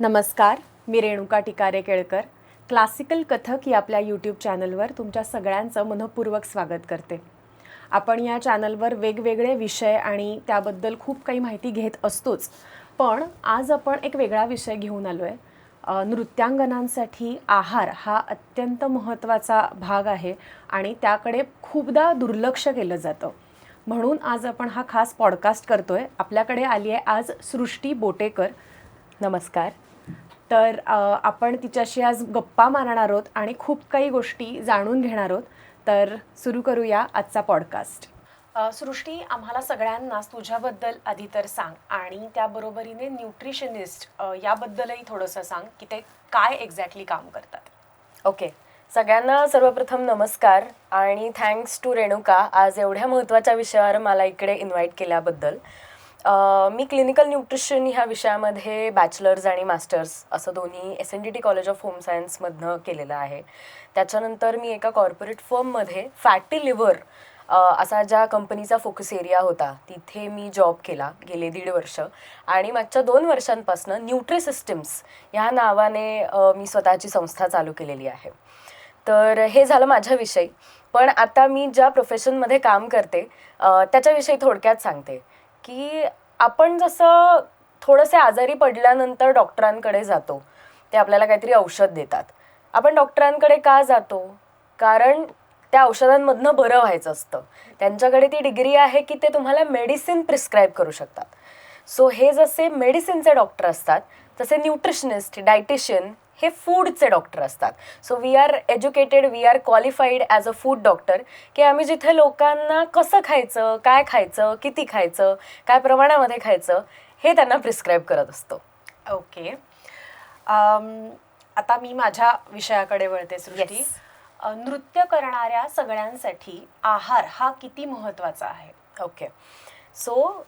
नमस्कार, मी रेणुका टिकारे केळकर. क्लासिकल कथक या आपल्या यूट्यूब चॅनलवर तुमच्या सगळ्यांचं मनःपूर्वक स्वागत करते. आपण या चॅनलवर वेगवेगळे विषय आणि त्याबद्दल खूप काही माहिती घेत असतोच, पण आज आपण एक वेगळा विषय घेऊन आलो आहे. नृत्यांगनांसाठी आहार हा अत्यंत महत्त्वाचा भाग आहे आणि त्याकडे खूपदा दुर्लक्ष केलं जातं. म्हणून आज आपण हा खास पॉडकास्ट करतोय. आपल्याकडे आली आहे आज सृष्टी बोटेकर. नमस्कार. तर आपण तिच्याशी आज गप्पा मारणार आहोत आणि खूप काही गोष्टी जाणून घेणार आहोत. तर सुरू करूया आजचा पॉडकास्ट. सृष्टी, आम्हाला सगळ्यांनाच तुझ्याबद्दल आधी तर सांग आणि त्याबरोबरीने न्यूट्रिशनिस्ट याबद्दलही थोडंसं सांग की ते काय एक्झॅक्टली काम करतात. ओके, सगळ्यांना सर्वप्रथम नमस्कार आणि थँक्स टू रेणुका आज एवढ्या महत्त्वाच्या विषयावर मला इकडे इन्व्हाइट केल्याबद्दल. मी क्लिनिकल न्यूट्रिशन ह्या विषयामध्ये बॅचलर्स आणि मास्टर्स असं दोन्ही SNDT कॉलेज ऑफ होम सायन्समधनं केलेलं आहे. त्याच्यानंतर मी एका कॉर्पोरेट फर्ममध्ये फॅटी लिव्हर असा ज्या कंपनीचा फोकस एरिया होता तिथे मी जॉब केला गेले 1.5 वर्ष आणि मागच्या 2 वर्षांपासून न्यूट्रिसिस्टम्स ह्या नावाने मी स्वतःची संस्था चालू केलेली आहे. तर हे झालं माझ्याविषयी. पण आता मी ज्या प्रोफेशनमध्ये काम करते त्याच्याविषयी थोडक्यात सांगते की आपण जसं थोडंसे आजारी पडल्यानंतर डॉक्टरांकडे जातो, ते आपल्याला काहीतरी औषध देतात. आपण डॉक्टरांकडे का जातो? कारण त्या औषधांमधनं बरं व्हायचं असतं. त्यांच्याकडे ती डिग्री आहे की ते तुम्हाला मेडिसिन प्रिस्क्राईब करू शकतात. सो हे जसे मेडिसिनचे डॉक्टर असतात तसे न्यूट्रिशनिस्ट, डायटिशियन हे फूडचे डॉक्टर असतात. So we are educated, we are qualified as a food doctor की आम्ही जिथे लोकांना कसं खायचं, काय खायचं, किती खायचं, काय प्रमाणामध्ये खायचं हे त्यांना प्रिस्क्राईब करत असतो. ओके. आता मी माझ्या विषयाकडे वळते सृष्टी. नृत्य करणाऱ्या सगळ्यांसाठी आहार हा किती महत्त्वाचा आहे? ओके, सो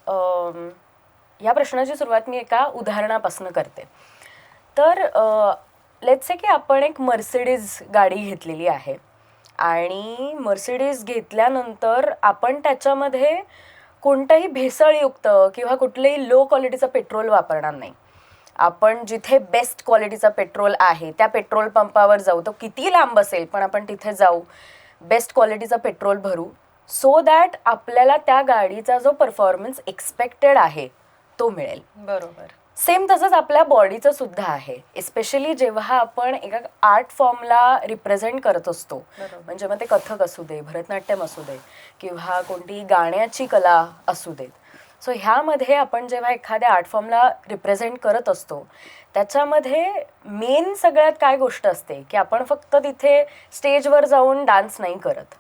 या प्रश्नाची सुरुवात मी एका उदाहरणापासून करते. तर लेट्स से की आपण एक मर्सिडीज गाडी घेतलेली आहे आणि मर्सिडीज घेतल्यानंतर आपण त्याच्यामध्ये कोणतंही भेसळयुक्त किंवा कुठलंही लो क्वालिटीचं पेट्रोल वापरणार नाही. आपण जिथे बेस्ट क्वालिटीचा पेट्रोल आहे त्या पेट्रोल पंपावर जाऊ, तो किती लांब असेल पण आपण तिथे जाऊ, बेस्ट क्वालिटीचा पेट्रोल भरू, सो दॅट आपल्याला त्या गाडीचा जो परफॉर्मन्स एक्सपेक्टेड आहे तो मिळेल. बरोबर. सेम तसंच आपल्या बॉडीचं सुद्धा आहे. एस्पेशली जेव्हा आपण एका आर्ट फॉर्मला रिप्रेझेंट करत असतो, म्हणजे मग ते कथक असू दे, भरतनाट्यम असू दे किंवा कोणती गाण्याची कला असू देत. सो ह्यामध्ये आपण जेव्हा एखाद्या आर्ट फॉर्मला रिप्रेझेंट करत असतो त्याच्यामध्ये मेन सगळ्यात काय गोष्ट असते की आपण फक्त तिथे स्टेजवर जाऊन डान्स नाही करत,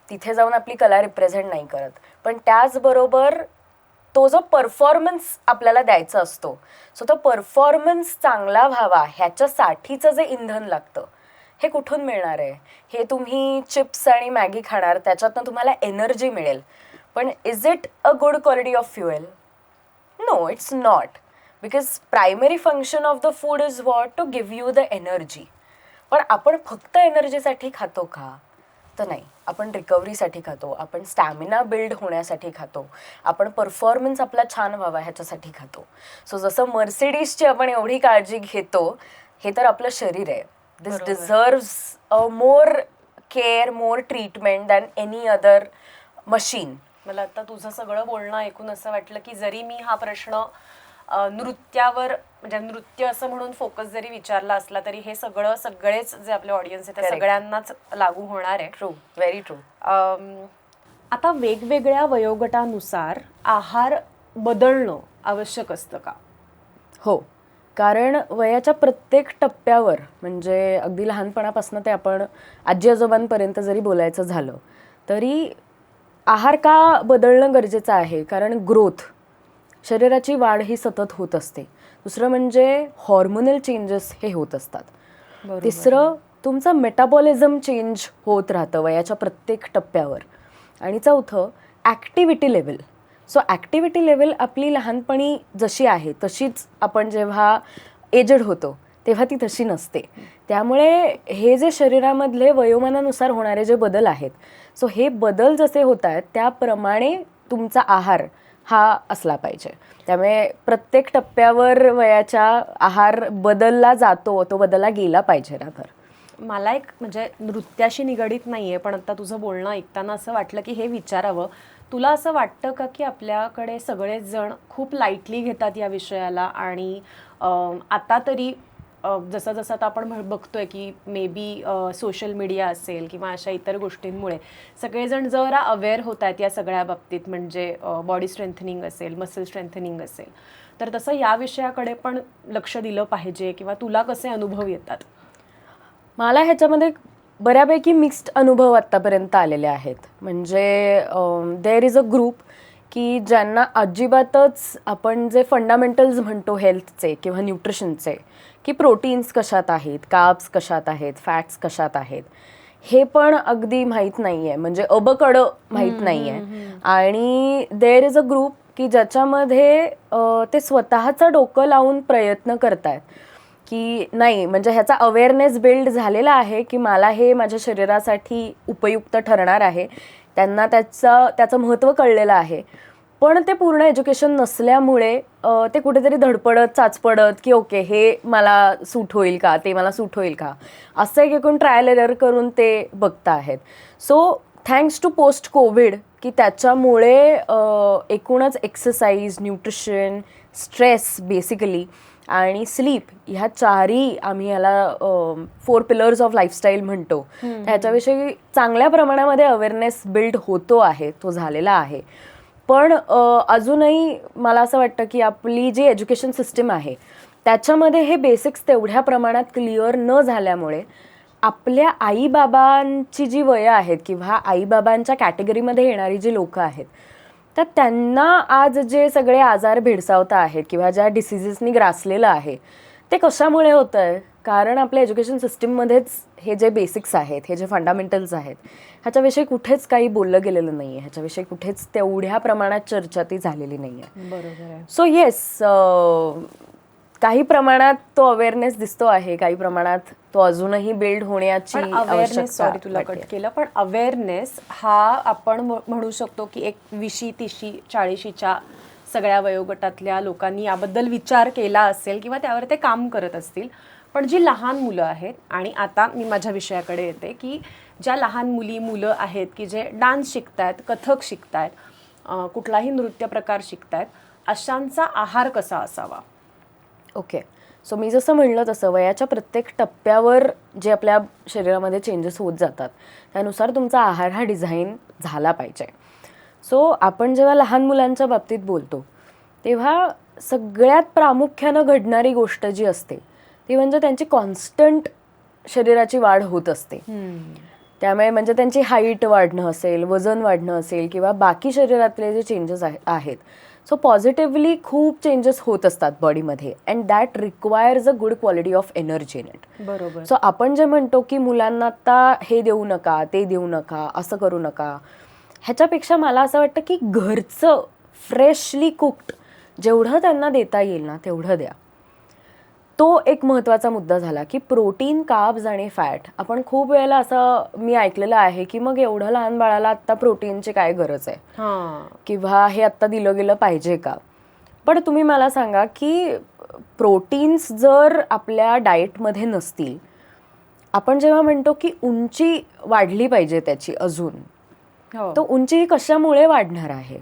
तिथे जाऊन आपली कला रिप्रेझेंट नाही करत, पण त्याचबरोबर तो जो परफॉर्मन्स आपल्याला द्यायचा असतो, सो तो परफॉर्मन्स चांगला व्हावा ह्याच्यासाठीचं जे इंधन लागतं हे कुठून मिळणार आहे? हे तुम्ही चिप्स आणि मॅगी खाणार, त्याच्यातनं तुम्हाला एनर्जी मिळेल, पण is it a good quality of fuel? No, it's not. Because primary function of the food is what? To give you the energy. पण आपण फक्त एनर्जीसाठी खातो का? तर नाही, आपण रिकव्हरीसाठी खातो, आपण स्टॅमिना बिल्ड होण्यासाठी खातो, आपण परफॉर्मन्स आपला छान व्हावा ह्याच्यासाठी खातो. सो जसं मर्सिडीजची आपण एवढी काळजी घेतो, हे तर आपलं शरीर आहे. This deserves a more care, more treatment than any other machine. मला आता तुझं सगळं बोलणं ऐकून असं वाटलं की जरी मी हा प्रश्न नृत्यावर म्हणजे नृत्य असं म्हणून फोकस जरी विचारला असला तरी हे सगळेच जे आपले ऑडियन्स आहे त्या सगळ्यांनाच लागू होणार आहे. True, very true. आता वेगवेगळ्या वयोगटानुसार आहार बदलणं आवश्यक असतं का? हो, कारण वयाच्या प्रत्येक टप्प्यावर म्हणजे अगदी लहानपणापासून ते आपण आजी आजोबांपर्यंत जरी बोलायचं झालं तरी आहार का बदलणं गरजेचं आहे? कारण ग्रोथ, शरीराची वाढ ही सतत होत असते. दुसरं म्हणजे हॉर्मोनल चेंजेस हे होत असतात. तिसरं तुमचं मेटाबॉलिझम चेंज होत राहतं वयाच्या प्रत्येक टप्प्यावर. आणि चौथं activity level. So activity level आपली लहानपणी जशी आहे तशीच आपण जेव्हा एजड होतो तेव्हा ती तशी नसते. त्यामुळे हे जे शरीरामधले वयोमानानुसार होणारे जे बदल आहेत, सो हे बदल जसे होत आहेत त्याप्रमाणे तुमचा आहार हा असला पाहिजे. त्यामुळे प्रत्येक टप्प्यावर वयाच्या आहार बदलला जातो, तो बदलला गेला पाहिजे ना. तर मला एक म्हणजे नृत्याशी निगडीत नाही आहे, पण आता तुझं बोलणं ऐकताना असं वाटलं की हे विचारावं. तुला असं वाटतं का की आपल्याकडे सगळेच जण खूप लाईटली घेतात या विषयाला आणि आता तरी जसं जसं आता आपण बघतोय की मे बी सोशल मीडिया असेल किंवा अशा इतर गोष्टींमुळे सगळेजण जरा अवेअर होत आहेत या सगळ्या बाबतीत, म्हणजे बॉडी स्ट्रेंथनिंग असेल, मसल स्ट्रेंथनिंग असेल, तर तसं या विषयाकडे पण लक्ष दिलं पाहिजे किंवा तुला कसे अनुभव येतात? मला ह्याच्यामध्ये बऱ्यापैकी मिक्स्ड अनुभव आत्तापर्यंत आलेले आहेत. म्हणजे देअर इज अ ग्रुप की ज्यांना अजिबातच आपण जे फंडामेंटल्स म्हणतो हेल्थचे किंवा न्यूट्रिशनचे, की प्रोटीन्स कशात आहेत, कार्ब्स कशात आहेत, फॅट्स कशात आहेत, हे पण अगदी माहीत नाही आहे, म्हणजे अबकडं माहीत नाही आहे. आणि देअर इज अ ग्रुप की ज्याच्यामध्ये ते स्वतःचं डोकं लावून प्रयत्न करतायत की नाही, म्हणजे ह्याचा अवेअरनेस बिल्ड झालेला आहे की मला हे माझ्या शरीरासाठी उपयुक्त ठरणार आहे. त्यांना त्याचं महत्त्व कळलेलं आहे. पण ते पूर्ण एज्युकेशन नसल्यामुळे ते कुठेतरी धडपडत चाचपडत की ओके हे मला सूट होईल का, ते मला सूट होईल का, असं एकूण ट्रायल एरर करून ते बघता आहेत. So thanks to post covid की त्याच्यामुळे एकूणच एक्सरसाइज, न्यूट्रिशन, स्ट्रेस बेसिकली आणि स्लीप ह्या चारही आम्ही याला 4 पिलर्स ऑफ लाईफस्टाईल म्हणतो, ह्याच्याविषयी चांगल्या प्रमाणामध्ये अवेअरनेस बिल्ड होतो आहे, तो झालेला आहे. पण अजूनही मला असं वाटतं की आपली जी एज्युकेशन सिस्टीम आहे त्याच्यामध्ये हे बेसिक्स तेवढ्या प्रमाणात क्लिअर न झाल्यामुळे आपल्या आईबाबांची जी वयं आहेत किंवा आईबाबांच्या कॅटेगरीमध्ये येणारी जी लोकं आहेत, तर त्यांना आज जे सगळे आजार भेडसावता आहेत किंवा ज्या डिसिजेसनी ग्रासलेलं आहे ते कशामुळे होतं आहे? कारण आपल्या एज्युकेशन सिस्टीममध्येच हे जे बेसिक्स आहेत, हे जे फंडामेंटल्स आहेत, ह्याच्याविषयी कुठेच काही बोललं गेलेलं नाही आहे, ह्याच्याविषयी कुठेच तेवढ्या प्रमाणात चर्चा ती झालेली नाही आहे. बरोबर आहे. सो येस, काही प्रमाणात तो अवेअरनेस दिसतो आहे, काही प्रमाणात तो अजूनही बिल्ड होण्याची अवेअरनेस, सॉरी तुला कट केलं, पण अवेअरनेस हा आपण म्हणू शकतो की एक 20, 30, 40च्या सगळ्या वयोगटातल्या लोकांनी याबद्दल विचार केला असेल किंवा त्यावर ते काम करत असतील. पण जी लहान मुलं आहेत, आणि आता मी माझ्या विषयाकडे येते की ज्या लहान मुलं आहेत की जे डान्स शिकतायत, कथक शिकतायत, कुठलाही नृत्य प्रकार शिकतायत, अशांचा आहार कसा असावा? ओके, सो मी जसं म्हणलं तसं वयाच्या प्रत्येक टप्प्यावर जे आपल्या शरीरामध्ये चेंजेस होत जातात त्यानुसार तुमचा आहार हा डिझाईन झाला पाहिजे. सो आपण जेव्हा लहान मुलांच्या बाबतीत बोलतो तेव्हा सगळ्यात प्रामुख्यानं घडणारी गोष्ट जी असते ती म्हणजे त्यांची कॉन्स्टंट शरीराची वाढ होत असते. त्यामुळे म्हणजे त्यांची हाईट वाढणं असेल, वजन वाढणं असेल किंवा बाकी शरीरातले जे चेंजेस आहेत, सो पॉझिटिव्हली खूप चेंजेस होत असतात बॉडीमध्ये and that requires a good quality of energy in it. बरोबर. सो आपण जे म्हणतो की मुलांना आता हे देऊ नका, ते देऊ नका, असं करू नका, ह्याच्यापेक्षा मला असं वाटतं की घरचं फ्रेशली कुक्ड जेवढं त्यांना देता येईल ना तेवढं द्या. तो एक महत्त्वाचा मुद्दा झाला की प्रोटीन, कार्ब्स आणि फॅट. आपण खूप वेळेला असं मी ऐकलेलं आहे की मग एवढं लहान बाळाला आत्ता प्रोटीनची काय गरज आहे किंवा हे आत्ता दिलं गेलं पाहिजे का. पण तुम्ही मला सांगा की प्रोटीन्स जर आपल्या डाएटमध्ये नसतील, आपण जेव्हा म्हणतो की उंची वाढली पाहिजे त्याची अजून, तो उंची ही कशामुळे वाढणार आहे?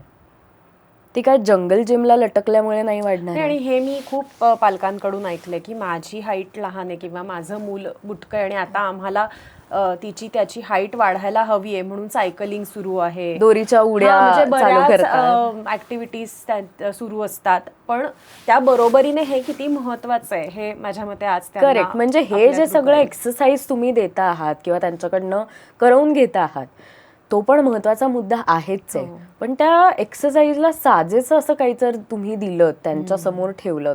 ती काय जंगल जिमला लटकल्यामुळे नाही वाढणार. आणि हे मी खूप पालकांकडून ऐकलंय की माझी हाईट लहान आहे किंवा माझं मूल बुटकं आहे आणि आता आम्हाला त्याची हाईट वाढायला हवी आहे म्हणून सायकलिंग सुरू आहे, दोरीच्या उड्या, म्हणजे चालू बऱ्याच ऍक्टिव्हिटीज सुरू असतात. पण त्या बरोबरीने हे किती महत्वाचं आहे हे माझ्या मते आज करेक्ट. म्हणजे हे जे सगळं एक्सरसाइज तुम्ही देता आहात किंवा त्यांच्याकडनं करवून घेता आहात तो पण महत्त्वाचा मुद्दा आहेच आहे. पण त्या एक्सरसाइजला साजेचं असं काही जर तुम्ही दिलं, त्यांच्या समोर ठेवलं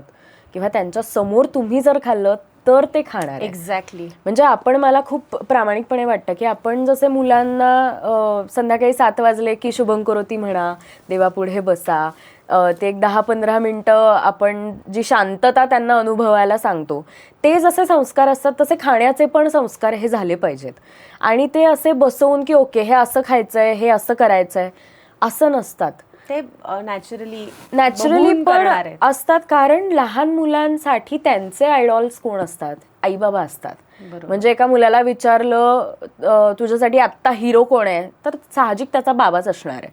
किंवा त्यांच्या समोर तुम्ही जर खाल्लं तर ते खाणार. एक्झॅक्टली. म्हणजे मला खूप प्रामाणिकपणे वाटतं की आपण जसे मुलांना संध्याकाळी 7 वाजले की शुभंकरोती म्हणा, देवापुढे बसा, ते एक 10-15 मिनटं आपण जी शांतता त्यांना अनुभवायला सांगतो, ते जसे संस्कार असतात तसे खाण्याचे पण संस्कार हे झाले पाहिजेत. आणि ते असे बसवून की ओके हे असं खायचंय, हे असं करायचंय असं नसतात. ते नॅचरली पण असतात, कारण लहान मुलांसाठी त्यांचे आयडॉल्स कोण असतात? आई बाबा असतात. म्हणजे एका मुलाला विचारलं तुझ्यासाठी आत्ता हिरो कोण आहे, तर साहजिक त्याचा बाबाच असणार आहे.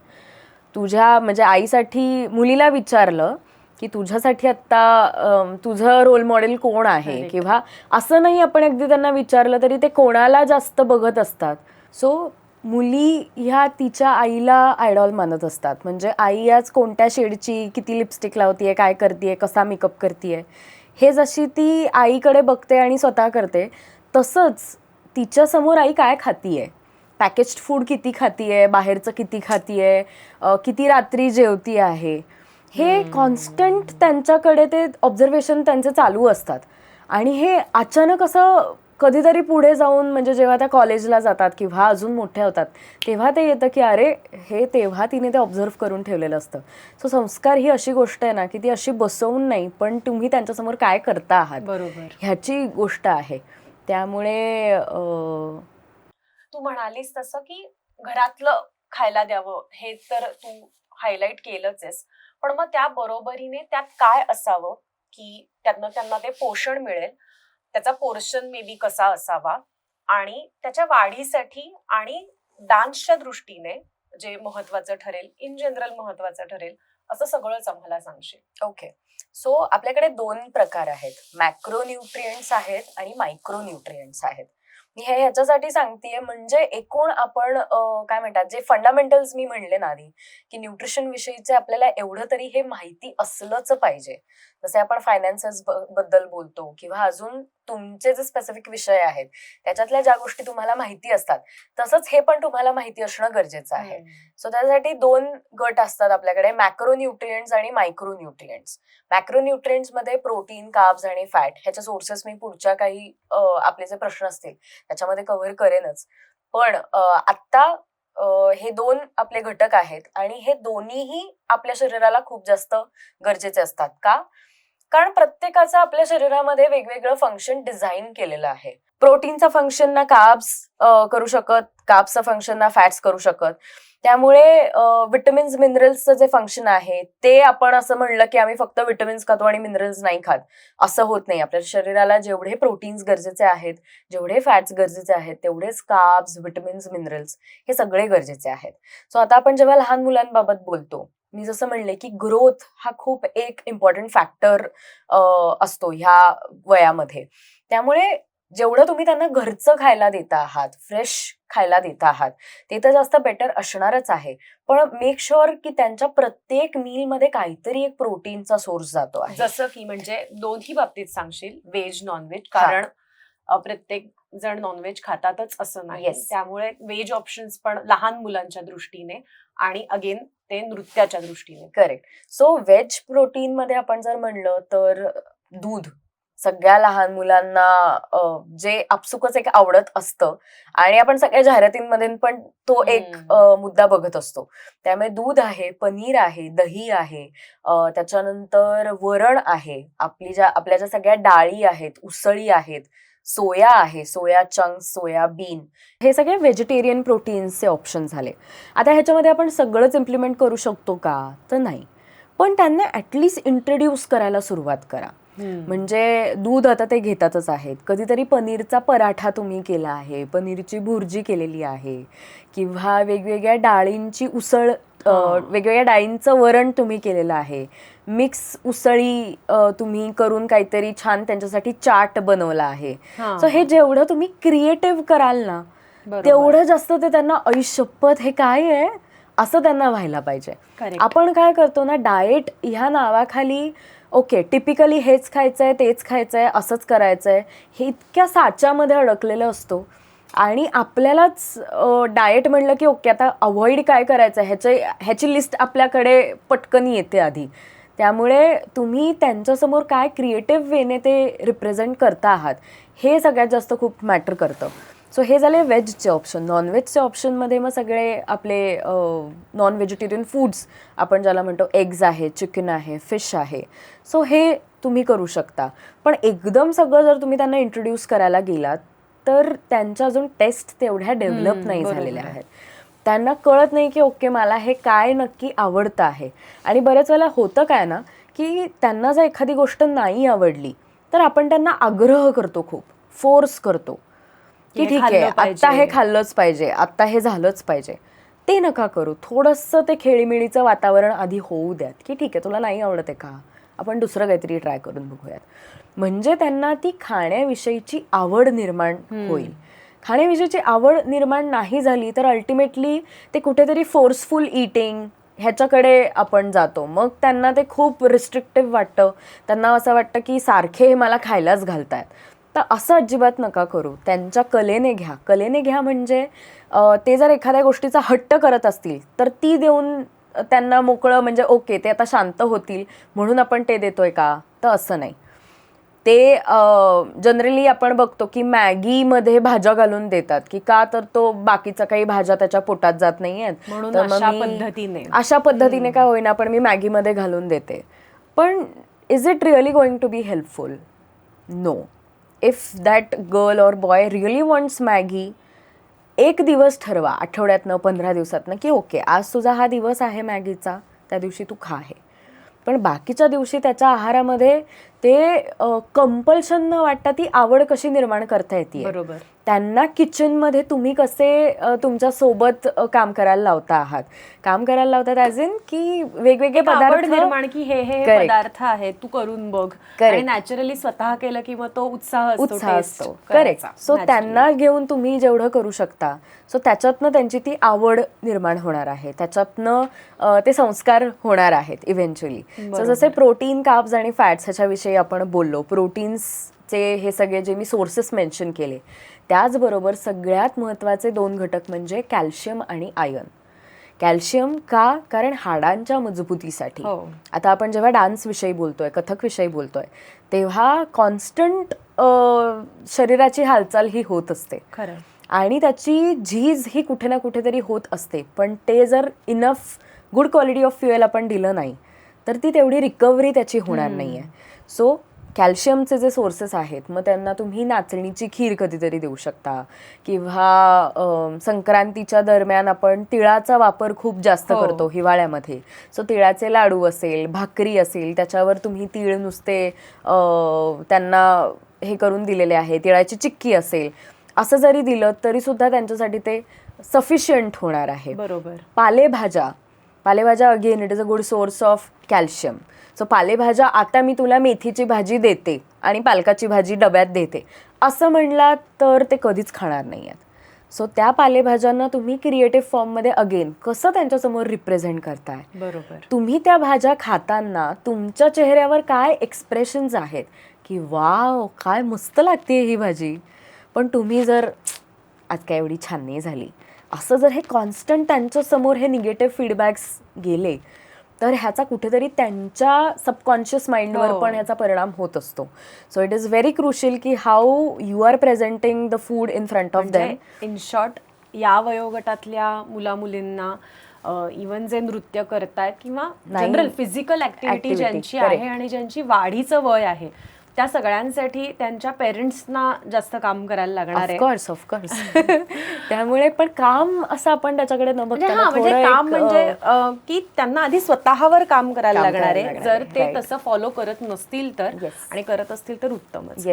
तुझ्या म्हणजे आईसाठी मुलीला विचारलं की तुझ्यासाठी आत्ता तुझं रोल मॉडेल कोण आहे, किंवा असं नाही आपण अगदी त्यांना विचारलं तरी ते कोणाला जास्त बघत असतात. सो मुली ह्या तिच्या आईला आयडॉल मानत असतात. म्हणजे आई आज कोणत्या शेडची, किती लिपस्टिक लावतीये, काय करतीये, कसा मेकअप करतीये, हे जशी ती आईकडे बघते आणि स्वतः करते, तसंच तिच्यासमोर आई काय खातीये, पॅकेज्ड फूड किती खातीये, बाहेरचं किती खातीये, किती रात्री जेवती आहे, हे कॉन्स्टंट त्यांच्याकडे ते ऑब्झर्वेशन त्यांचे चालू असतात. आणि हे अचानक असं कधीतरी पुढे जाऊन, म्हणजे जेव्हा त्या कॉलेजला जातात किंवा अजून मोठ्या होतात, तेव्हा ते येतं की अरे हे तेव्हा तिने ते ऑब्झर्व करून ठेवलेलं असतं. सो संस्कार ही अशी गोष्ट आहे ना की ती अशी बसवून नाही, पण तुम्ही त्यांच्यासमोर काय करता आहात ह्याची गोष्ट आहे. त्यामुळे तू म्हणालीस तसं की घरातलं खायला द्यावं, हे तर तू हायलाइट केलंच आहेस, पण मग त्या बरोबरीने त्यात काय असावं की त्यातनं त्यांना ते पोषण मिळेल, त्याचा पोर्शन मे बी कसा असावा, आणि त्याच्या वाढीसाठी आणि डान्सच्या दृष्टीने जे महत्वाचं ठरेल, इन जनरल महत्वाचं ठरेल, असं सगळंच आम्हाला सांगशील. ओके. सो आपल्याकडे 2 प्रकार आहेत, मॅक्रोन्यूट्रिएंट्स आहेत आणि मायक्रोन्यूट्रिएंट्स आहेत. मी हे ह्याच्यासाठी सांगतेय म्हणजे एकूण आपण काय म्हणतात, जे फंडामेंटल्स मी म्हणले ना आधी, की न्यूट्रिशन विषयीचे आपल्याला एवढं तरी हे माहिती असलंच पाहिजे. जसे आपण फायनान्सेस बद्दल बोलतो किंवा अजून तुमचे जे स्पेसिफिक विषय आहेत त्याच्यातल्या ज्या गोष्टी तुम्हाला माहिती असतात, तसंच हे पण तुम्हाला माहिती असणं गरजेचं आहे. सो त्यासाठी 2 गट असतात आपल्याकडे, मॅक्रोन्यूट्रिएंट्स आणि मायक्रोन्यूट्रिएंट्स. मॅक्रोन्यूट्रिएंट्स मध्ये प्रोटीन, कार्ब्स आणि फॅट ह्याच्या सोर्सेस मी पुढच्या काही आपले जे प्रश्न असतील त्याच्यामध्ये कव्हर करेनच. पण आत्ता हे 2 आपले घटक आहेत आणि हे दोन्हीही आपल्या शरीराला खूप जास्त गरजेचे असतात. का? कारण प्रत्येकाचं आपल्या शरीरामध्ये वेगवेगळं फंक्शन डिझाईन केलेलं आहे. प्रोटीनचं फंक्शन ना कार्ब्स करू शकत, कार्ब्सचं फंक्शन ना फॅट्स करू शकत. त्यामुळे विटॅमिन्स मिनरल्सचं जे फंक्शन आहे ते आपण असं म्हणलं की आम्ही फक्त विटॅमिन्स खातो आणि मिनरल्स नाही खात, असं होत नाही. आपल्या शरीराला जेवढे प्रोटीन्स गरजेचे आहेत, जेवढे फॅट्स गरजेचे आहेत, तेवढेच कार्ब्स, विटॅमिन्स, मिनरल्स हे सगळे गरजेचे आहेत. सो आता आपण जेव्हा लहान मुलांबाबत बोलतो, मी जसं म्हणले की ग्रोथ हा खूप एक इम्पॉर्टंट फॅक्टर असतो ह्या वयामध्ये. त्यामुळे जेवढं तुम्ही त्यांना घरचं खायला देता आहात, फ्रेश खायला देता आहात, ते तर जास्त बेटर असणारच आहे. पण मेक शुअर की त्यांच्या प्रत्येक मील मध्ये काहीतरी एक प्रोटीनचा सोर्स जातो आहे. जसं की म्हणजे दोन्ही बाबतीत सांगशील, व्हेज नॉनव्हेज, कारण प्रत्येक जण नॉनव्हेज खातातच असं नाही. त्यामुळे व्हेज ऑप्शन्स पण लहान मुलांच्या दृष्टीने आणि अगेन ते नृत्याच्या दृष्टीने. करेक्ट. सो व्हेज प्रोटीन मध्ये आपण जर म्हणलं तर दूध सगळ्या लहान मुलांना जे आपसुकच एक आवडत असतं आणि आपण सगळ्या जाहिरातींमध्ये पण तो एक मुद्दा बघत असतो. त्यामुळे दूध आहे, पनीर आहे, दही आहे, त्याच्यानंतर वरण आहे, आपल्या ज्या सगळ्या डाळी आहेत, उसळी आहेत, सोया आहे, सोया चंक्स, सोयाबीन, हे सगळे व्हेजिटेरियन प्रोटीन्सचे ऑप्शन झाले. आता ह्याच्यामध्ये आपण सगळंच इम्प्लिमेंट करू शकतो का? तर नाही, पण त्यांना ऍटलिस्ट इंट्रोड्यूस करायला सुरुवात करा. म्हणजे दूध आता ते घेतातच आहेत, कधीतरी पनीरचा पराठा तुम्ही केला आहे, पनीरची भुर्जी केलेली आहे, किंवा वेगवेगळ्या डाळींची उसळ, वेगवेगळ्या डाळींचं वरण तुम्ही केलेलं आहे, मिक्स उसळी तुम्ही करून काहीतरी छान त्यांच्यासाठी चाट बनवला आहे. सो हे जेवढं तुम्ही क्रिएटिव्ह कराल ना, तेवढं जास्त ते त्यांना ऐशपथ हे काय आहे असं त्यांना व्हायला पाहिजे. आपण काय करतो ना, डाएट ह्या नावाखाली ओके टिपिकली हेच खायचंय, तेच खायचंय, असंच करायचंय, हे इतक्या साच्यामध्ये अडकलेलं असतो. आणि आपल्यालाच डाएट म्हणलं की ओके आता अवॉइड काय करायचं ह्याची लिस्ट आपल्याकडे पटकन येते आधी. त्यामुळे तुम्ही त्यांच्यासमोर काय क्रिएटिव्ह वेने ते रिप्रेझेंट करता आहात हे सगळ्यात जास्त खूप मॅटर करतं. सो हे झाले व्हेजचे ऑप्शन. नॉनव्हेजचे ऑप्शनमध्ये मग सगळे आपले नॉन व्हेजिटेरियन फूड्स आपण ज्याला म्हणतो, एग्ज आहे, चिकन आहे, फिश आहे. सो हे तुम्ही करू शकता. पण एकदम सगळं जर तुम्ही त्यांना इंट्रोड्यूस करायला गेलात तर त्यांच्या अजून टेस्ट तेवढ्या डेव्हलप नाही झालेल्या आहेत. त्यांना कळत नाही की ओके मला हे काय नक्की आवडतं आहे. आणि बऱ्याच वेळेला होतं काय ना, की त्यांना जर एखादी गोष्ट नाही आवडली तर आपण त्यांना आग्रह करतो, खूप फोर्स करतो की हे ठीक आहे खाल्लं आत्ता पाहिजे. हे खाल्लंच पाहिजे, आत्ता हे झालंच पाहिजे. ते नका करू. थोडंसं ते खेळीमेळीचं वातावरण आधी होऊ द्यात, की ठीक आहे तुला नाही आवडत आहे का, आपण दुसरं काहीतरी ट्राय करून बघूयात. म्हणजे त्यांना ती खाण्याविषयीची आवड निर्माण होईल. खाण्याविषयीची आवड निर्माण नाही झाली तर अल्टिमेटली ते कुठेतरी फोर्सफुल इटिंग ह्याच्याकडे आपण जातो. मग त्यांना ते खूप रिस्ट्रिक्टिव्ह वाटतं. त्यांना असं वाटतं की सारखे हे मला खायलाच घालतायत. तर असं अजिबात नका करू. त्यांच्या कलेने घ्या. कलेने घ्या म्हणजे ते जर एखाद्या गोष्टीचा हट्ट करत असतील तर ती देऊन त्यांना मोकळं, म्हणजे ओके ते आता शांत होतील म्हणून आपण ते देतोय का, तर असं नाही. ते जनरली आपण बघतो की मॅगीमध्ये भाज्या घालून देतात, की का तर तो बाकीच्या काही भाज्या त्याच्या पोटात जात नाहीयेत, म्हणून तर मग अशा पद्धतीने काय होईना पण मी मॅगीमध्ये घालून देते. पण is it really going to be helpful? No. If that girl or boy really wants Maggi, एक दिवस ठरवा आठवड्यातनं 15 दिवसातनं की ओके आज तुझा हा दिवस आहे मॅगीचा, त्या दिवशी तू खा हे. पण बाकीच्या दिवशी त्याच्या आहारामध्ये ते कंपल्शन न वाटता ती आवड कशी निर्माण करता येते. बरोबर. त्यांना किचनमध्ये तुम्ही कसे तुमच्या सोबत काम करायला लावता आहात. काम करायला लावतात ॲज इन की वेगवेगळे एक आवड पदार्थ निर्माण की हे Correct. पदार्थ आहेत तू करून बघ. Correct. आणि नॅचरली स्वतः केलं की मग तो उत्साह असतो. करेक्ट. सो त्यांना घेऊन तुम्ही जेवढं करू शकता, सो त्याच्यातनं त्यांची ती आवड निर्माण होणार आहे. त्याच्यातनं ते संस्कार होणार आहेत इव्हेंच्युअली. सो जसे प्रोटीन, कार्ब्स आणि फॅट्स ह्याच्याविषयी आपण बोललो, प्रोटीन्सचे हे सगळे जे मी सोर्सेस मेन्शन केले, त्याचबरोबर सगळ्यात महत्त्वाचे 2 घटक म्हणजे कॅल्शियम आणि आयर्न. कॅल्शियम का? कारण हाडांच्या मजबूतीसाठी. आता आपण जेव्हा डान्सविषयी बोलतोय, कथकविषयी बोलतोय, तेव्हा कॉन्स्टंट शरीराची हालचाल ही होत असते. खरं. आणि त्याची झीज ही कुठे ना कुठेतरी होत असते. पण ते जर enough good quality of fuel आपण दिलं नाही तर ती तेवढी रिकव्हरी त्याची होणार नाहीये. सो कॅल्शियमचे जे सोर्सेस आहेत, मग त्यांना तुम्ही नाचणीची खीर कधीतरी देऊ शकता किंवा संक्रांतीच्या दरम्यान आपण तिळाचा वापर खूप जास्त करतो हिवाळ्यामध्ये. सो तिळाचे लाडू असेल, भाकरी असेल, त्याच्यावर तुम्ही तीळ नुसते त्यांना हे करून दिलेले आहे, तिळाची चिक्की असेल, असं जरी दिलं तरी सुद्धा त्यांच्यासाठी ते सफिशियंट होणार आहे. बरोबर. पालेभाज्या again it is a good source of calcium. So पालेभाज्या, आता मी तुला मेथीची भाजी देते आणि पालकाची भाजी डब्यात देते असं म्हणला तर ते कधीच खाणार नाही आहेत. सो त्या पालेभाज्यांना तुम्ही क्रिएटिव्ह फॉर्ममध्ये अगेन कसं त्यांच्यासमोर रिप्रेझेंट करताय. बरोबर. तुम्ही त्या भाज्या खाताना तुमच्या चेहऱ्यावर काय एक्सप्रेशन्स आहेत की वाव काय मस्त लागते ही भाजी, पण तुम्ही जर आज काय एवढी छान नाही झाली असं जर हे कॉन्स्टंट त्यांच्यासमोर हे निगेटिव्ह फीडबॅक्स गेले तर ह्याचा कुठेतरी त्यांच्या सबकॉन्शियस माइंडवर पण ह्याचा परिणाम होत असतो. So it is very crucial की how you are presenting the food in front of them. In short, या वयोगटातल्या मुलामुलींना इवन जे नृत्य करतायत किंवा जनरल फिजिकल ऍक्टिव्हिटी ज्यांची आहे आणि ज्यांची वाढीचं वय आहे, त्या सगळ्यांसाठी त्यांच्या पेरेंट्सना जास्त काम करायला लागणार आहे. ऑफकोर्स. त्यामुळे पण काम असं आपण त्याच्याकडे न बघता म्हणजे काम म्हणजे की त्यांना आधी स्वतःवर काम करायला लागणार आहे. जर ते तसं फॉलो करत नसतील तर, आणि करत असतील तर उत्तमच.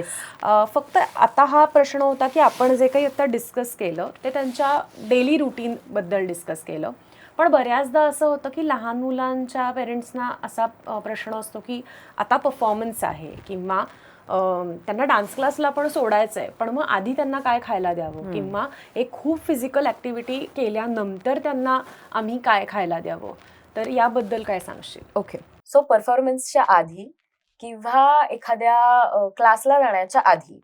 फक्त आता हा प्रश्न होता की आपण जे काही आता डिस्कस केलं ते त्यांच्या डेली रुटीन बद्दल डिस्कस केलं. पण बऱ्याचदा असं होतं की लहान मुलांच्या पेरेंट्सना असा प्रश्न असतो की आता परफॉर्मन्स आहे किंवा त्यांना डान्स क्लासला पण सोडायचं आहे, पण मग आधी त्यांना काय खायला द्यावं किंवा एक खूप फिजिकल ऍक्टिव्हिटी केल्यानंतर त्यांना आम्ही काय खायला द्यावं, तर याबद्दल काय सांगशील? ओके. सो परफॉर्मन्सच्या आधी किंवा एखाद्या क्लासला जाण्याच्या आधी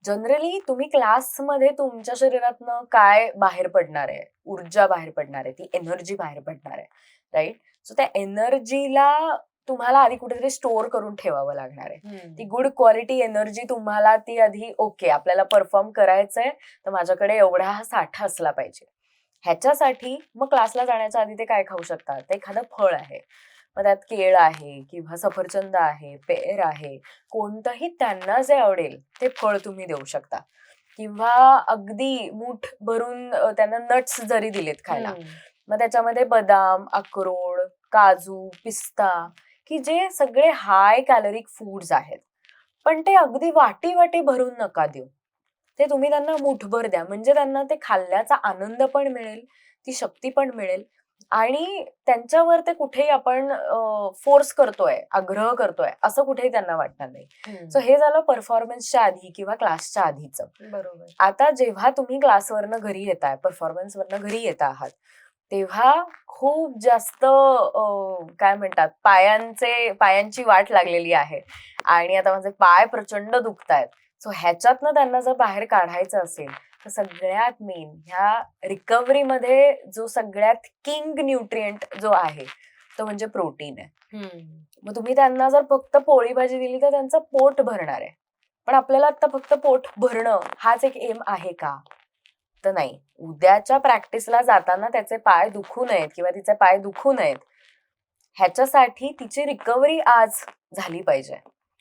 जनरली तुम्ही क्लासमध्ये तुमच्या शरीरातनं काय बाहेर पडणार आहे, ऊर्जा बाहेर पडणार आहे, ती एनर्जी बाहेर पडणार आहे, राईट. सो त्या एनर्जीला तुम्हाला आधी कुठेतरी स्टोअर करून ठेवावं लागणार आहे. ती गुड क्वालिटी एनर्जी तुम्हाला ती आधी ओके आपल्याला परफॉर्म करायचंय तर माझ्याकडे एवढा हा साठा असला पाहिजे. ह्याच्यासाठी मग क्लासला जाण्याच्या आधी ते काय खाऊ शकतात, ते एखादं फळ आहे, मग त्यात केळ आहे किंवा सफरचंद आहे, पेर आहे, कोणतंही त्यांना जे आवडेल ते फळ तुम्ही देऊ शकता. किंवा अगदी मूठ भरून त्यांना नट्स जरी दिलेत खायला, मग त्याच्यामध्ये बदाम, अक्रोड, काजू, पिस्ता, की जे सगळे हाय कॅलरिक फूड्स आहेत, पण ते अगदी वाटी वाटी भरून नका देऊ. ते तुम्ही त्यांना मुठभर द्या, म्हणजे त्यांना ते खाल्ल्याचा आनंद पण मिळेल, ती शक्ती पण मिळेल, आणि त्यांच्यावर ते कुठेही आपण फोर्स करतोय, आग्रह करतोय असं कुठेही त्यांना वाटणार नाही. सो हे झालं परफॉर्मन्सच्या आधी किंवा क्लासच्या आधीचं. बरोबर. आता जेव्हा तुम्ही क्लासवरनं घरी येताय, परफॉर्मन्सवरनं घरी येत आहात, तेव्हा खूप जास्त काय म्हणतात, पायांची वाट लागलेली आहे आणि आता माझे पाय प्रचंड दुखतायत. सो ह्याच्यातनं त्यांना जर बाहेर काढायचं असेल तर सगळ्यात मेन ह्या रिकव्हरीमध्ये जो सगळ्यात किंग न्यूट्रिएंट जो आहे तो म्हणजे प्रोटीन आहे. मग तुम्ही त्यांना जर फक्त पोळी भाजी दिली तर त्यांचं पोट भरणार आहे, पण आपल्याला आता फक्त पोट भरणं हाच एक एम आहे का? तर नाही. उद्याच्या प्रॅक्टिसला जाताना त्याचे पाय दुखू नयेत किंवा तिचे पाय दुखू नयेत ह्याच्यासाठी तिची रिकव्हरी आज झाली पाहिजे.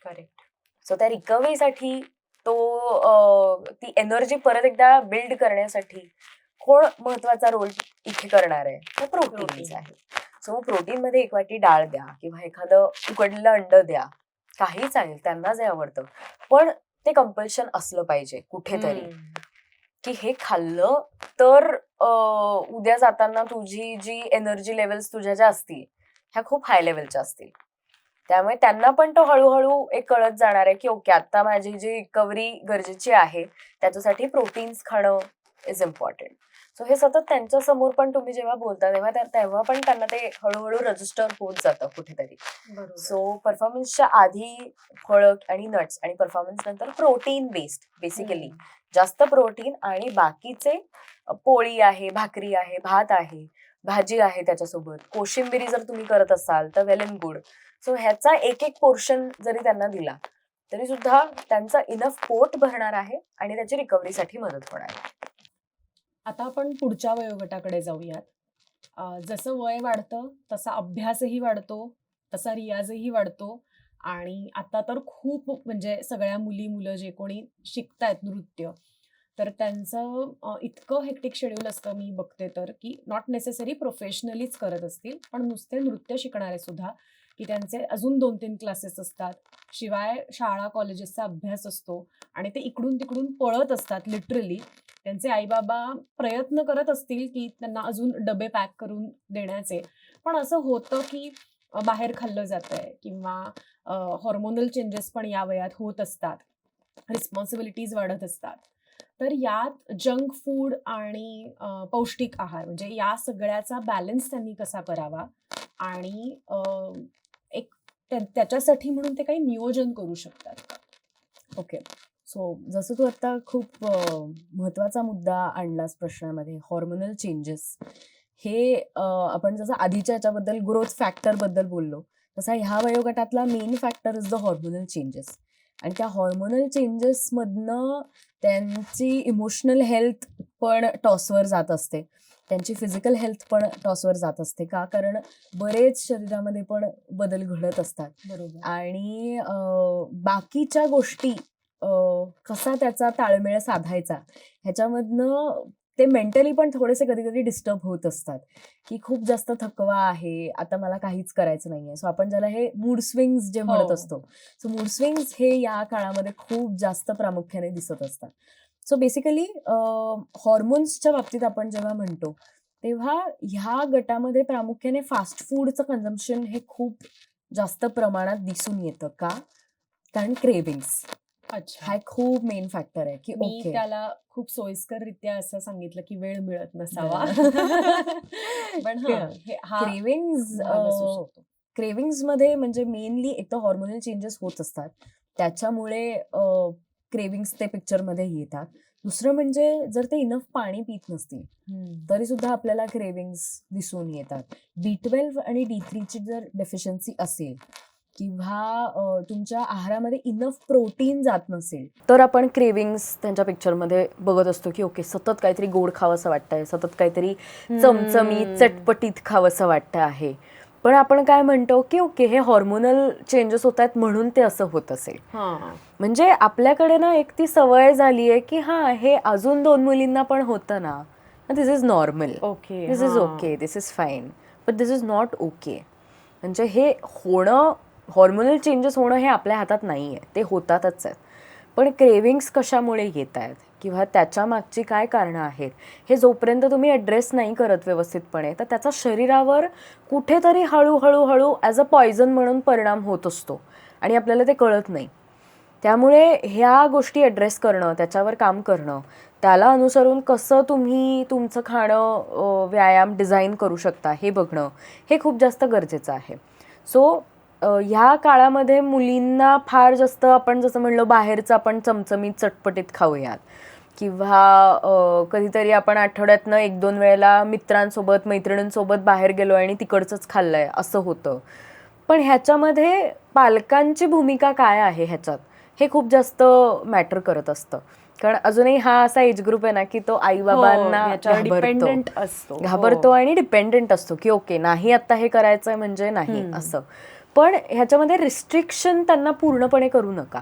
करेक्ट. सो त्या रिकव्हरीसाठी ती एनर्जी परत एकदा बिल्ड करण्यासाठी कोण महत्वाचा रोल इथे करणार आहे? तर प्रोटीन्स आहे. सो प्रोटीन मध्ये एक वाटी डाळ द्या किंवा एखादं उकडलेलं अंड द्या, काही चालेल, त्यांना जे आवडतं, पण ते कंपल्शन असलं पाहिजे कुठेतरी, की हे खाल्लं तर उद्या जाताना तुझी जी एनर्जी लेवल्स तुझ्या ज्या असतील ह्या खूप हाय लेवलच्या असतील. त्यामुळे त्यांना पण तो हळूहळू एक कळत जाणार आहे की ओके, आता माझी जी रिकव्हरी गरजेची आहे त्याच्यासाठी प्रोटीन्स खाणं इज इम्पॉर्टंट. सो हे सतत त्यांच्या समोर पण तुम्ही जेव्हा बोलता तेव्हा पण त्यांना ते हळूहळू रजिस्टर होत जातं कुठेतरी. सो परफॉर्मन्सच्या आधी फळं आणि नट्स आणि परफॉर्मन्स नंतर प्रोटीन बेस्ड, बेसिकली जास्त प्रोटीन, आणि बाकीचे पोळी आहे, भाकरी आहे, भात आहे, भाजी आहे, त्याच्यासोबत कोशिंबिरी जर तुम्ही करत असाल तर वेल अँड गुड. सो ह्याचा एक एक पोर्शन जरी त्यांना दिला तरी सुद्धा त्यांचं इनफ पोट भरणार आहे आणि त्याची रिकव्हरीसाठी मदत होणार आहे. आता आपण पुढच्या वयोगटाकडे जाऊयात. जसं वय वाढतं तसा अभ्यासही वाढतो, तसा रियाजही वाढतो, आणि आता तर खूप म्हणजे सगळ्या मुलं जे कोणी शिकतायत नृत्य, तर त्यांचं इतकं हेक्टिक शेड्यूल असतं, मी बघते तर, की नॉट नेसेसरी प्रोफेशनलीच करत असतील, पण नुसते नृत्य शिकणारे सुद्धा, की त्यांचे अजून 2-3 क्लासेस असतात, शिवाय शाळा कॉलेजेसचा अभ्यास असतो, आणि ते इकडून तिकडून पळत असतात लिटरली. त्यांचे आईबाबा प्रयत्न करत असतील की त्यांना अजून डबे पॅक करून देण्याचे, पण असं होतं की बाहेर खाल्लं जातंय किंवा हॉर्मोनल चेंजेस पण या वयात होत असतात, रिस्पॉन्सिबिलिटीज वाढत असतात. तर यात जंक फूड आणि पौष्टिक आहार, म्हणजे या सगळ्याचा बॅलन्स त्यांनी कसा करावा, आणि एक त्याच्यासाठी म्हणून ते काही नियोजन करू शकतात का? ओके. सो जसं तू आता खूप महत्वाचा मुद्दा आणलास प्रश्नामध्ये, हॉर्मोनल चेंजेस. हे आपण जसं आधीच्या याच्याबद्दल ग्रोथ फॅक्टर बद्दल बोललो, तसा ह्या वयोगटातला main factor is the hormonal changes. आणि त्या हॉर्मोनल चेंजेस मधनं त्यांची इमोशनल हेल्थ पण टॉसवर जात असते, त्यांची फिजिकल हेल्थ पण टॉसवर जात असते. का? कारण बरेच शरीरामध्ये पण बदल घडत असतात. बरोबर. आणि बाकीच्या गोष्टी कसा त्याचा ताळमेळ साधायचा ह्याच्यामधनं ते मेंटली पण थोडेसे कधी कधी डिस्टर्ब होत असतात, की खूप जास्त थकवा आहे, आता मला काहीच करायचं नाहीये. सो आपण ज्याला हे मूड स्विंग्स जे म्हणत असतो, सो मूड स्विंग्स हे या काळामध्ये खूप जास्त प्रामुख्याने दिसत असतात. सो बेसिकली हॉर्मोन्सच्या बाबतीत आपण जेव्हा म्हणतो तेव्हा ह्या गटामध्ये प्रामुख्याने फास्ट फूडचं कन्झम्पशन हे खूप जास्त प्रमाणात दिसून येतं. का? कारण क्रेविंग्स अच्छा. हा खूप मेन फॅक्टर आहे, की मी ओके, त्याला खूप सोयीस्कररित्या असं सांगितलं की वेळ मिळत नसावा. पण क्रेविंग्स क्रेविंग्स मध्ये म्हणजे मेनली एक तर हॉर्मोनल चेंजेस होत असतात, त्याच्यामुळे क्रेविंग्स ते पिक्चरमध्ये येतात. दुसरं म्हणजे जर ते इनफ पाणी पित नसतील तरी सुद्धा आपल्याला क्रेविंग्स दिसून येतात. B12 आणि D3 ची जर डेफिशियन्सी असेल किंवा तुमच्या आहारामध्ये इनफ प्रोटीन जात नसेल तर आपण क्रेविंग्स त्यांच्या पिक्चरमध्ये बघत असतो, की ओके, सतत काहीतरी गोड खावंसं वाटतंय, सतत काहीतरी चमचमीत चटपटीत खावंसं वाटतं आहे. पण आपण काय म्हणतो की ओके हे हॉर्मोनल चेंजेस होत आहेत म्हणून ते असं होत असेल. म्हणजे आपल्याकडे ना एक ती सवय झाली आहे की हा हे अजून 2 मुलींना पण होतं ना, this is normal, okay, this is okay, this is fine, but this is not okay. म्हणजे हे होणं, हॉर्मोनल चेंजेस होणं हे आपल्या हातात नाही आहे, ते होतातच आहेत. पण क्रेविंग्स कशामुळे येत आहेत किंवा त्याच्या मागची काय कारणं आहेत हे जोपर्यंत तुम्ही ॲड्रेस नाही करत व्यवस्थितपणे, तर त्याचा शरीरावर कुठेतरी हळूहळू ॲज अ पॉयझन म्हणून परिणाम होत असतो आणि आपल्याला ते कळत नाही. त्यामुळे ह्या गोष्टी ॲड्रेस करणं, त्याच्यावर काम करणं, त्याला अनुसरून कसं तुम्ही तुमचं खाणं, व्यायाम डिझाईन करू शकता हे बघणं, हे खूप जास्त गरजेचं आहे. सो ह्या काळामध्ये मुलींना फार जास्त आपण जसं म्हणलं बाहेरचं आपण चमचमीत चटपटीत खाऊयात किंवा कधीतरी आपण आठवड्यातनं 1-2 वेळेला मित्रांसोबत मैत्रिणींसोबत बाहेर गेलो आणि तिकडचंच खाल्लंय असं होतं. पण ह्याच्यामध्ये पालकांची भूमिका काय आहे ह्याच्यात, हे खूप जास्त मॅटर करत असतं. कारण अजूनही हा असा एज ग्रुप आहे ना की तो आईबाबांना डिपेंडेंट असतो, घाबरतो आणि डिपेंडेंट असतो की ओके नाही आता हे करायचंय म्हणजे नाही असं. पण ह्याच्यामध्ये रिस्ट्रिक्शन त्यांना पूर्णपणे करू नका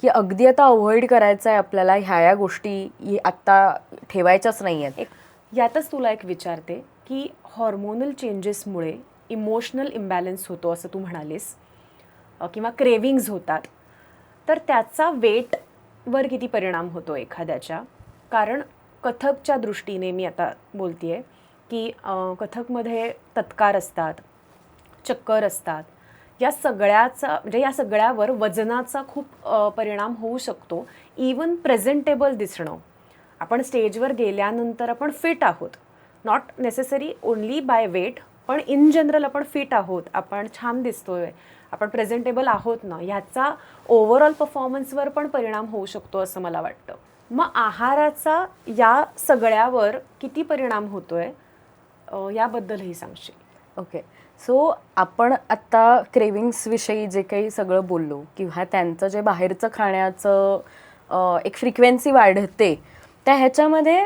की अगदी आता अवॉइड करायचं आहे आपल्याला, ह्या गोष्टी आत्ता ठेवायच्याच नाही आहेत. यातच तुला एक विचारते की हॉर्मोनल चेंजेसमुळे इमोशनल इम्बॅलन्स होतो असं तू म्हणालीस, किंवा क्रेविंग्ज होतात, तर त्याचा वेटवर किती परिणाम होतो एखाद्याच्या? कारण कथकच्या दृष्टीने मी आता बोलतीये की कथकमध्ये तत्कार असतात, चक्कर असतात, या सगळ्याचा म्हणजे या सगळ्यावर वजनाचा खूप परिणाम होऊ शकतो. इवन प्रेझेंटेबल दिसणं, आपण स्टेजवर गेल्यानंतर आपण फिट आहोत, not necessary only by weight, पण इन जनरल आपण फिट आहोत, आपण छान दिसतोय, आपण प्रेझेंटेबल आहोत ना, ह्याचा ओव्हरऑल परफॉर्मन्सवर पण परिणाम होऊ शकतो असं मला वाटतं. मग आहाराचा या सगळ्यावर किती परिणाम होतोय याबद्दलही सांगशील? ओके, सो आपण आत्ता क्रेविंग्सविषयी जे काही सगळं बोललो किंवा त्यांचं जे बाहेरचं खाण्याचं एक फ्रिक्वेन्सी वाढते, त्या ह्याच्यामध्ये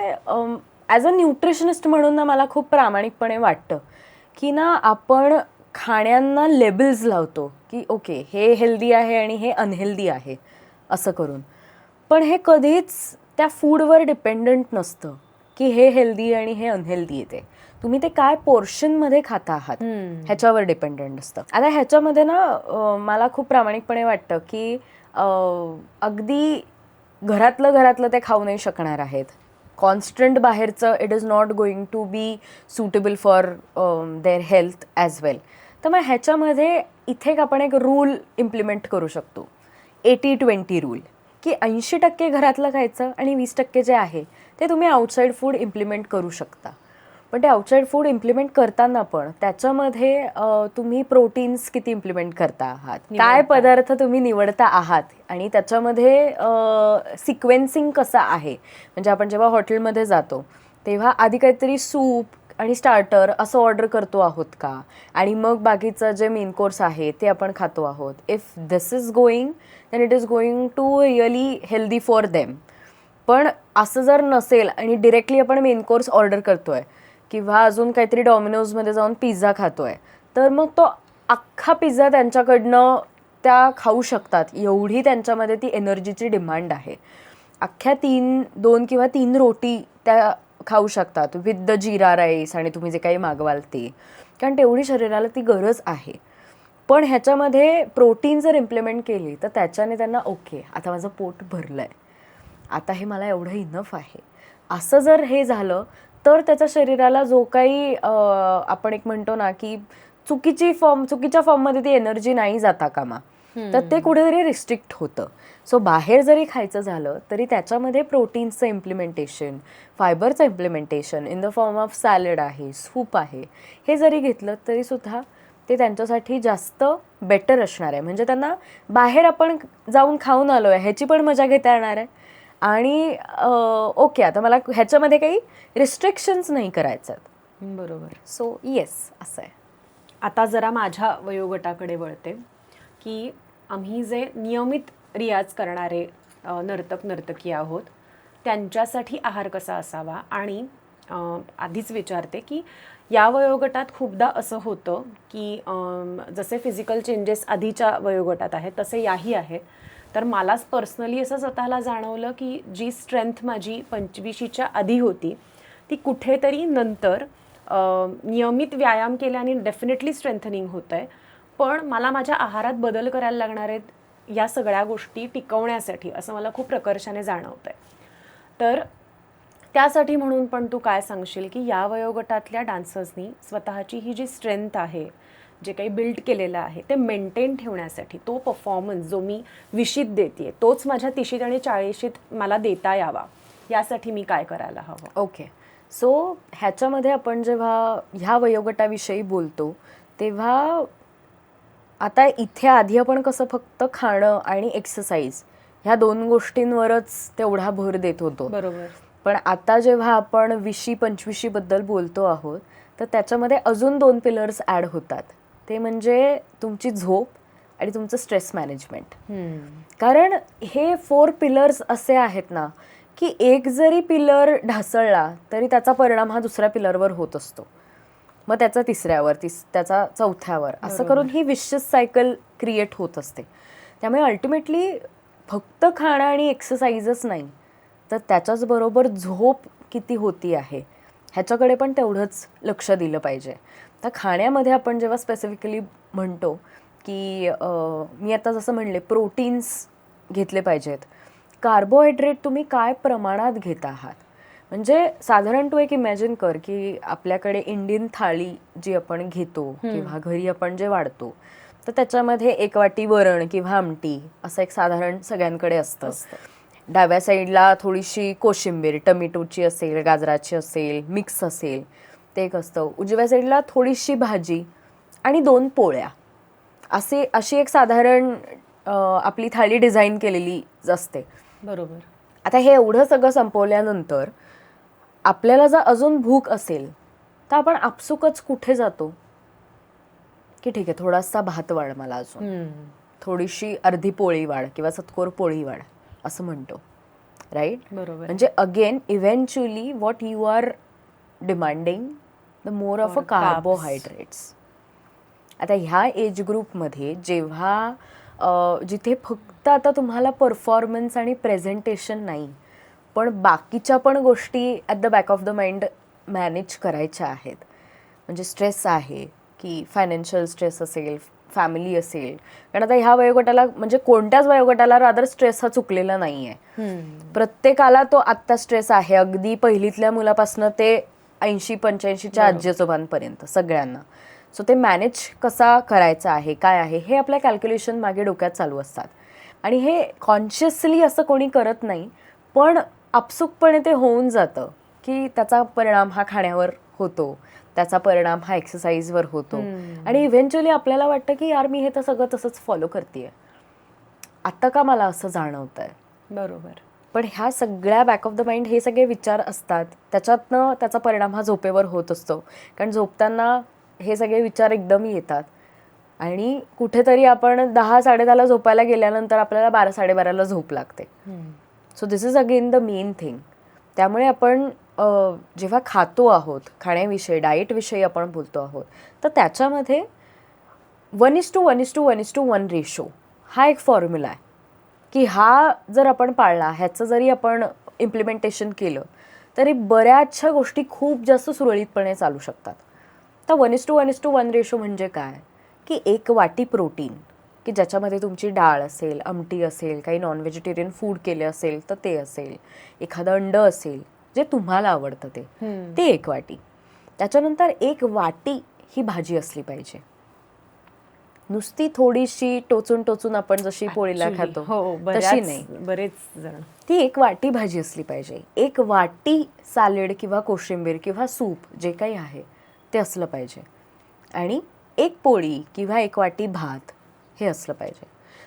ॲज अ न्यूट्रिशनिस्ट म्हणून ना मला खूप प्रामाणिकपणे वाटतं की ना आपण खाण्यांना लेबल्स लावतो की ओके हे हेल्दी आहे आणि हे अनहेल्दी आहे असं करून. पण हे कधीच त्या फूडवर डिपेंडंट नसतं की हे हेल्दी आणि हे अनहेल्दी येते. तुम्ही ते काय पोर्शनमध्ये खाता आहात ह्याच्यावर डिपेंडंट असतं. आता ह्याच्यामध्ये ना मला खूप प्रामाणिकपणे वाटतं की अगदी घरातलं ते खाऊ नाही शकणार आहेत. कॉन्स्टंट बाहेरचं it is not going to be suitable for their health as well. तर मग ह्याच्यामध्ये इथे आपण एक रूल इम्प्लिमेंट करू शकतो, 80-20 रूल, की 80% घरातलं खायचं आणि 20% जे आहे ते तुम्ही आउटसाईड फूड इम्प्लिमेंट करू शकता. पण ते आउटसाईड फूड इम्प्लिमेंट करताना पण त्याच्यामध्ये तुम्ही प्रोटीन्स किती इम्प्लिमेंट करता आहात, काय पदार्थ तुम्ही निवडता आहात आणि त्याच्यामध्ये सिक्वेन्सिंग कसं आहे. म्हणजे आपण जेव्हा हॉटेलमध्ये जातो तेव्हा आधी काहीतरी सूप आणि स्टार्टर असं ऑर्डर करतो आहोत का, आणि मग बाकीचं जे मेन कोर्स आहे ते आपण खातो आहोत. If this is going then it is going to really healthy for them. पण असं जर नसेल आणि डिरेक्टली आपण मेन कोर्स ऑर्डर करतोय किंवा अजून काहीतरी डॉमिनोजमध्ये जाऊन पिझ्झा खातोय, तर मग तो अख्खा पिझ्झा त्यांच्याकडनं त्या खाऊ शकतात, एवढी त्यांच्यामध्ये ती एनर्जीची डिमांड आहे. अख्ख्या 2 किंवा 3 रोटी त्या खाऊ शकतात विथ द जिरा राईस आणि तुम्ही जे काही मागवाल ते, कारण तेवढी शरीराला ती गरज आहे. पण ह्याच्यामध्ये प्रोटीन जर इम्प्लिमेंट केली तर त्याच्याने त्यांना ओके आता माझं पोट भरलंय, आता हे मला एवढं इनफ आहे, असं जर हे झालं तर त्याच्या शरीराला जो काही आपण एक म्हणतो ना की चुकीच्या फॉर्ममध्ये ती एनर्जी नाही जाता कामा, तर ते कुठेतरी रिस्ट्रिक्ट होतं. सो बाहेर जरी खायचं झालं तरी त्याच्यामध्ये प्रोटीन्सचं इम्प्लिमेंटेशन, फायबरचं implementation in the form of salad आहे, सूप आहे, हे जरी घेतलं तरीसुद्धा ते त्यांच्यासाठी जास्त बेटर असणार आहे. म्हणजे त्यांना बाहेर आपण जाऊन खाऊन आलो आहे ह्याची पण मजा घेता येणार आहे आणि ओके आता मला ह्याच्यामध्ये काही रिस्ट्रिक्शन्स नाही करायचं. बरोबर. सो येस, असं आहे. आता जरा माझ्या वयोगटाकडे वळते की आम्ही जे नियमित रियाज करणारे नर्तक नर्तकी आहोत त्यांच्यासाठी आहार कसा असावा, आणि आधीच विचारते की या वयोगटात खूपदा असं होतं की जसे फिजिकल चेंजेस आधीच्या वयोगटात आहेत तसे याही आहेत. तर मलाच पर्सनली असं स्वतःला जाणवलं की जी स्ट्रेंथ माझी 25च्या आधी होती ती कुठेतरी नंतर नियमित व्यायाम केल्याने डेफिनेटली स्ट्रेंथनिंग होतं आहे, पण मला माझ्या आहारात बदल करायला लागणार आहेत या सगळ्या गोष्टी टिकवण्यासाठी, असं मला खूप प्रकर्षाने जाणवतं आहे. तर त्यासाठी म्हणून पण तू काय सांगशील की या वयोगटातल्या डान्सर्सनी स्वतःची ही जी स्ट्रेंथ आहे, जे काही बिल्ड केलेलं आहे ते मेंटेन ठेवण्यासाठी, तो परफॉर्मन्स जो मी 20शीत देते तोच माझ्या 30शीत आणि 40शीत मला देता यावा, यासाठी मी काय करायला हवं? ओके, सो ह्याच्यामध्ये आपण जेव्हा ह्या वयोगटाविषयी बोलतो तेव्हा आता इथे आधी आपण कसं फक्त खाणं आणि एक्सरसाइज ह्या 2 गोष्टींवरच तेवढा भर देत होतो. बरोबर. पण आता जेव्हा आपण 20शी-25शी बद्दल बोलतो आहोत तर त्याच्यामध्ये अजून 2 पिलर्स ॲड होतात. ते म्हणजे तुमची झोप आणि तुमचं स्ट्रेस मॅनेजमेंट. कारण हे 4 पिलर्स असे आहेत ना की एक जरी पिलर ढासळला तरी त्याचा परिणाम हा दुसऱ्या पिलरवर होत असतो, मग त्याचा तिसऱ्यावर, त्याचा चौथ्यावर, असं करून ही विशियस सायकल क्रिएट होत असते. त्यामुळे अल्टिमेटली फक्त खाणं आणि एक्सरसाइजच नाही तर त्याच्याचबरोबर झोप किती होती आहे ह्याच्याकडे पण तेवढंच लक्ष दिलं पाहिजे. तर खाण्यामध्ये आपण जेव्हा स्पेसिफिकली म्हणतो की मी आता जसं म्हणले प्रोटीन्स घेतले पाहिजेत, कार्बोहायड्रेट तुम्ही काय प्रमाणात घेत आहात. म्हणजे साधारण तू एक इमॅजिन कर की आपल्याकडे इंडियन थाळी जी आपण घेतो किंवा घरी आपण जे वाढतो तर त्याच्यामध्ये 1 वाटी वरण किंवा आमटी असं एक साधारण सगळ्यांकडे असतं. डाव्या साईडला थोडीशी कोशिंबीर, टमेटोची असेल, गाजराची असेल, मिक्स असेल ते एक असतं. उजव्या साईडला थोडीशी भाजी आणि 2 पोळ्या, अशी एक साधारण आपली थाळी डिझाईन केलेली असते. बरोबर. आता हे एवढं सगळं संपवल्यानंतर आपल्याला जर अजून भूक असेल तर आपण आपसुकच कुठे जातो की ठीक आहे थोडासा भात वाढ मला, अजून थोडीशी अर्धी पोळी वाढ किंवा सतकोर पोळी वाढ असं म्हणतो, राईट? बरोबर. म्हणजे again eventually what you are demanding the more of a carbohydrates. आता ह्या एज ग्रुपमध्ये जेव्हा जिथे फक्त आता तुम्हाला परफॉर्मन्स आणि प्रेझेंटेशन नाही पण बाकीच्या पण गोष्टी at the back of the mind manage करायच्या आहेत, म्हणजे स्ट्रेस आहे की फायनान्शियल स्ट्रेस असेल, फॅमिली असेल. कारण आता ह्या वयोगटाला म्हणजे कोणत्याच वयोगटाला रादर स्ट्रेस हा चुकलेला नाही आहे. प्रत्येकाला तो आत्ता स्ट्रेस आहे, अगदी पहिलीतल्या मुलापासून ते 80-85च्या आजी आजोबांपर्यंत सगळ्यांना. सो ते मॅनेज कसा करायचा आहे, काय आहे हे आपल्या कॅल्क्युलेशन मागे डोक्यात चालू असतात आणि हे कॉन्शियसली असं कोणी करत नाही, पण आपसुकपणे ते होऊन जातं की त्याचा परिणाम हा खाण्यावर होतो, त्याचा परिणाम हा एक्सरसाइजवर होतो आणि इव्हेंच्युअली आपल्याला वाटतं की यार मी हे तर सगळं तसंच फॉलो करते, आता का मला असं जाणवतंय. बरोबर. पण ह्या सगळ्या बॅक ऑफ द माइंड हे सगळे विचार असतात, त्याच्यातनं त्याचा परिणाम हा झोपेवर होत असतो. कारण झोपताना हे सगळे विचार एकदम येतात आणि कुठेतरी आपण 10-10:30ला झोपायला गेल्यानंतर आपल्याला 12-12:30ला झोप लागते. So this is again the main thing. त्यामुळे आपण जेव्हा खातो आहोत, खाण्याविषयी डाएटविषयी आपण बोलतो आहोत तर त्याच्यामध्ये 1:1:1:1 रेशो हा एक फॉर्म्युला आहे की हा जर आपण पाळला, ह्याचं जरी आपण इम्प्लिमेंटेशन केलं तरी बऱ्याचशा गोष्टी खूप जास्त सुरळीतपणे चालू शकतात. तर 1:1:1 रेशो म्हणजे काय की 1 वाटी प्रोटीन की ज्याच्यामध्ये तुमची डाळ असेल, आमटी असेल, काही नॉन व्हेजिटेरियन फूड केले असेल तर ते असेल, एखादं अंड असेल जे तुम्हाला आवडतं ते 1 वाटी. त्याच्यानंतर 1 वाटी ही भाजी असली पाहिजे. नुसती थोडीशी टोचून आपण जशी पोळीला खातो तशी नाही, बरेच जण ती 1 वाटी भाजी असली पाहिजे. 1 वाटी सॅलेड किंवा कोशिंबीर किंवा सूप जे काही आहे ते असलं पाहिजे आणि 1 पोळी किंवा 1 वाटी भात हे असलं पाहिजे.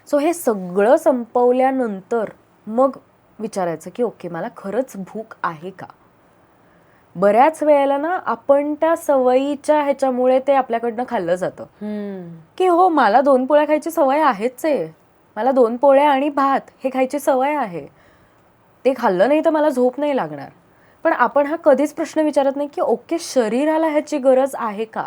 सो हे सगळं संपवल्यानंतर मग विचारायचं की ओके मला खरंच भूक आहे का. बऱ्याच वेळेला ना आपण त्या सवयीच्या ह्याच्यामुळे ते आपल्याकडनं खाल्लं जातं की हो मला 2 पोळ्या खायची सवय आहेच आहे, मला 2 पोळ्या आणि भात हे खायची सवय आहे, ते खाल्लं नाही तर मला झोप नाही लागणार. पण आपण हा कधीच प्रश्न विचारत नाही की ओके, शरीराला ह्याची गरज आहे का?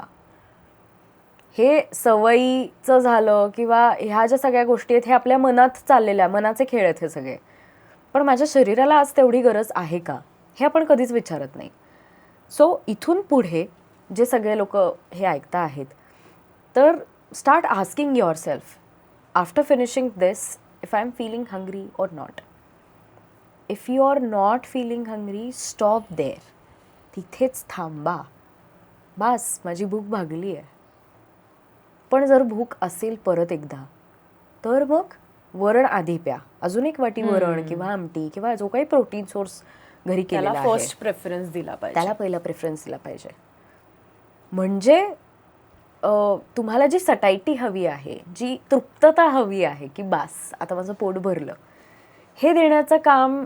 हे सवयीचं झालं किंवा ह्या ज्या सगळ्या गोष्टी आहेत हे आपल्या मनात चाललेल्या, मनाचे खेळ आहेत हे सगळे. पण माझ्या शरीराला आज तेवढी गरज आहे का, हे आपण कधीच विचारत नाही. सो इथून पुढे जे सगळे लोक हे ऐकता आहेत, तर start asking yourself after finishing this, if I am feeling hungry or not. If you are not feeling hungry, stop there. तिथेच थांबा. बास, माझी भूक भागली आहे. पण जर भूक असेल परत एकदा, तर मग वरण आधी प्या. अजून एक वाटी वरण किंवा आमटी किंवा जो काही प्रोटीन सोर्स घरी केलेला आहे फर्स्ट प्रेफरन्स दिला पाहिजे, त्याला पहिला प्रेफरन्स दिला पाहिजे. म्हणजे तुम्हाला जी सटायटी हवी आहे, जी तृप्तता हवी आहे की बास आता माझं पोट भरलं, हे देण्याचं काम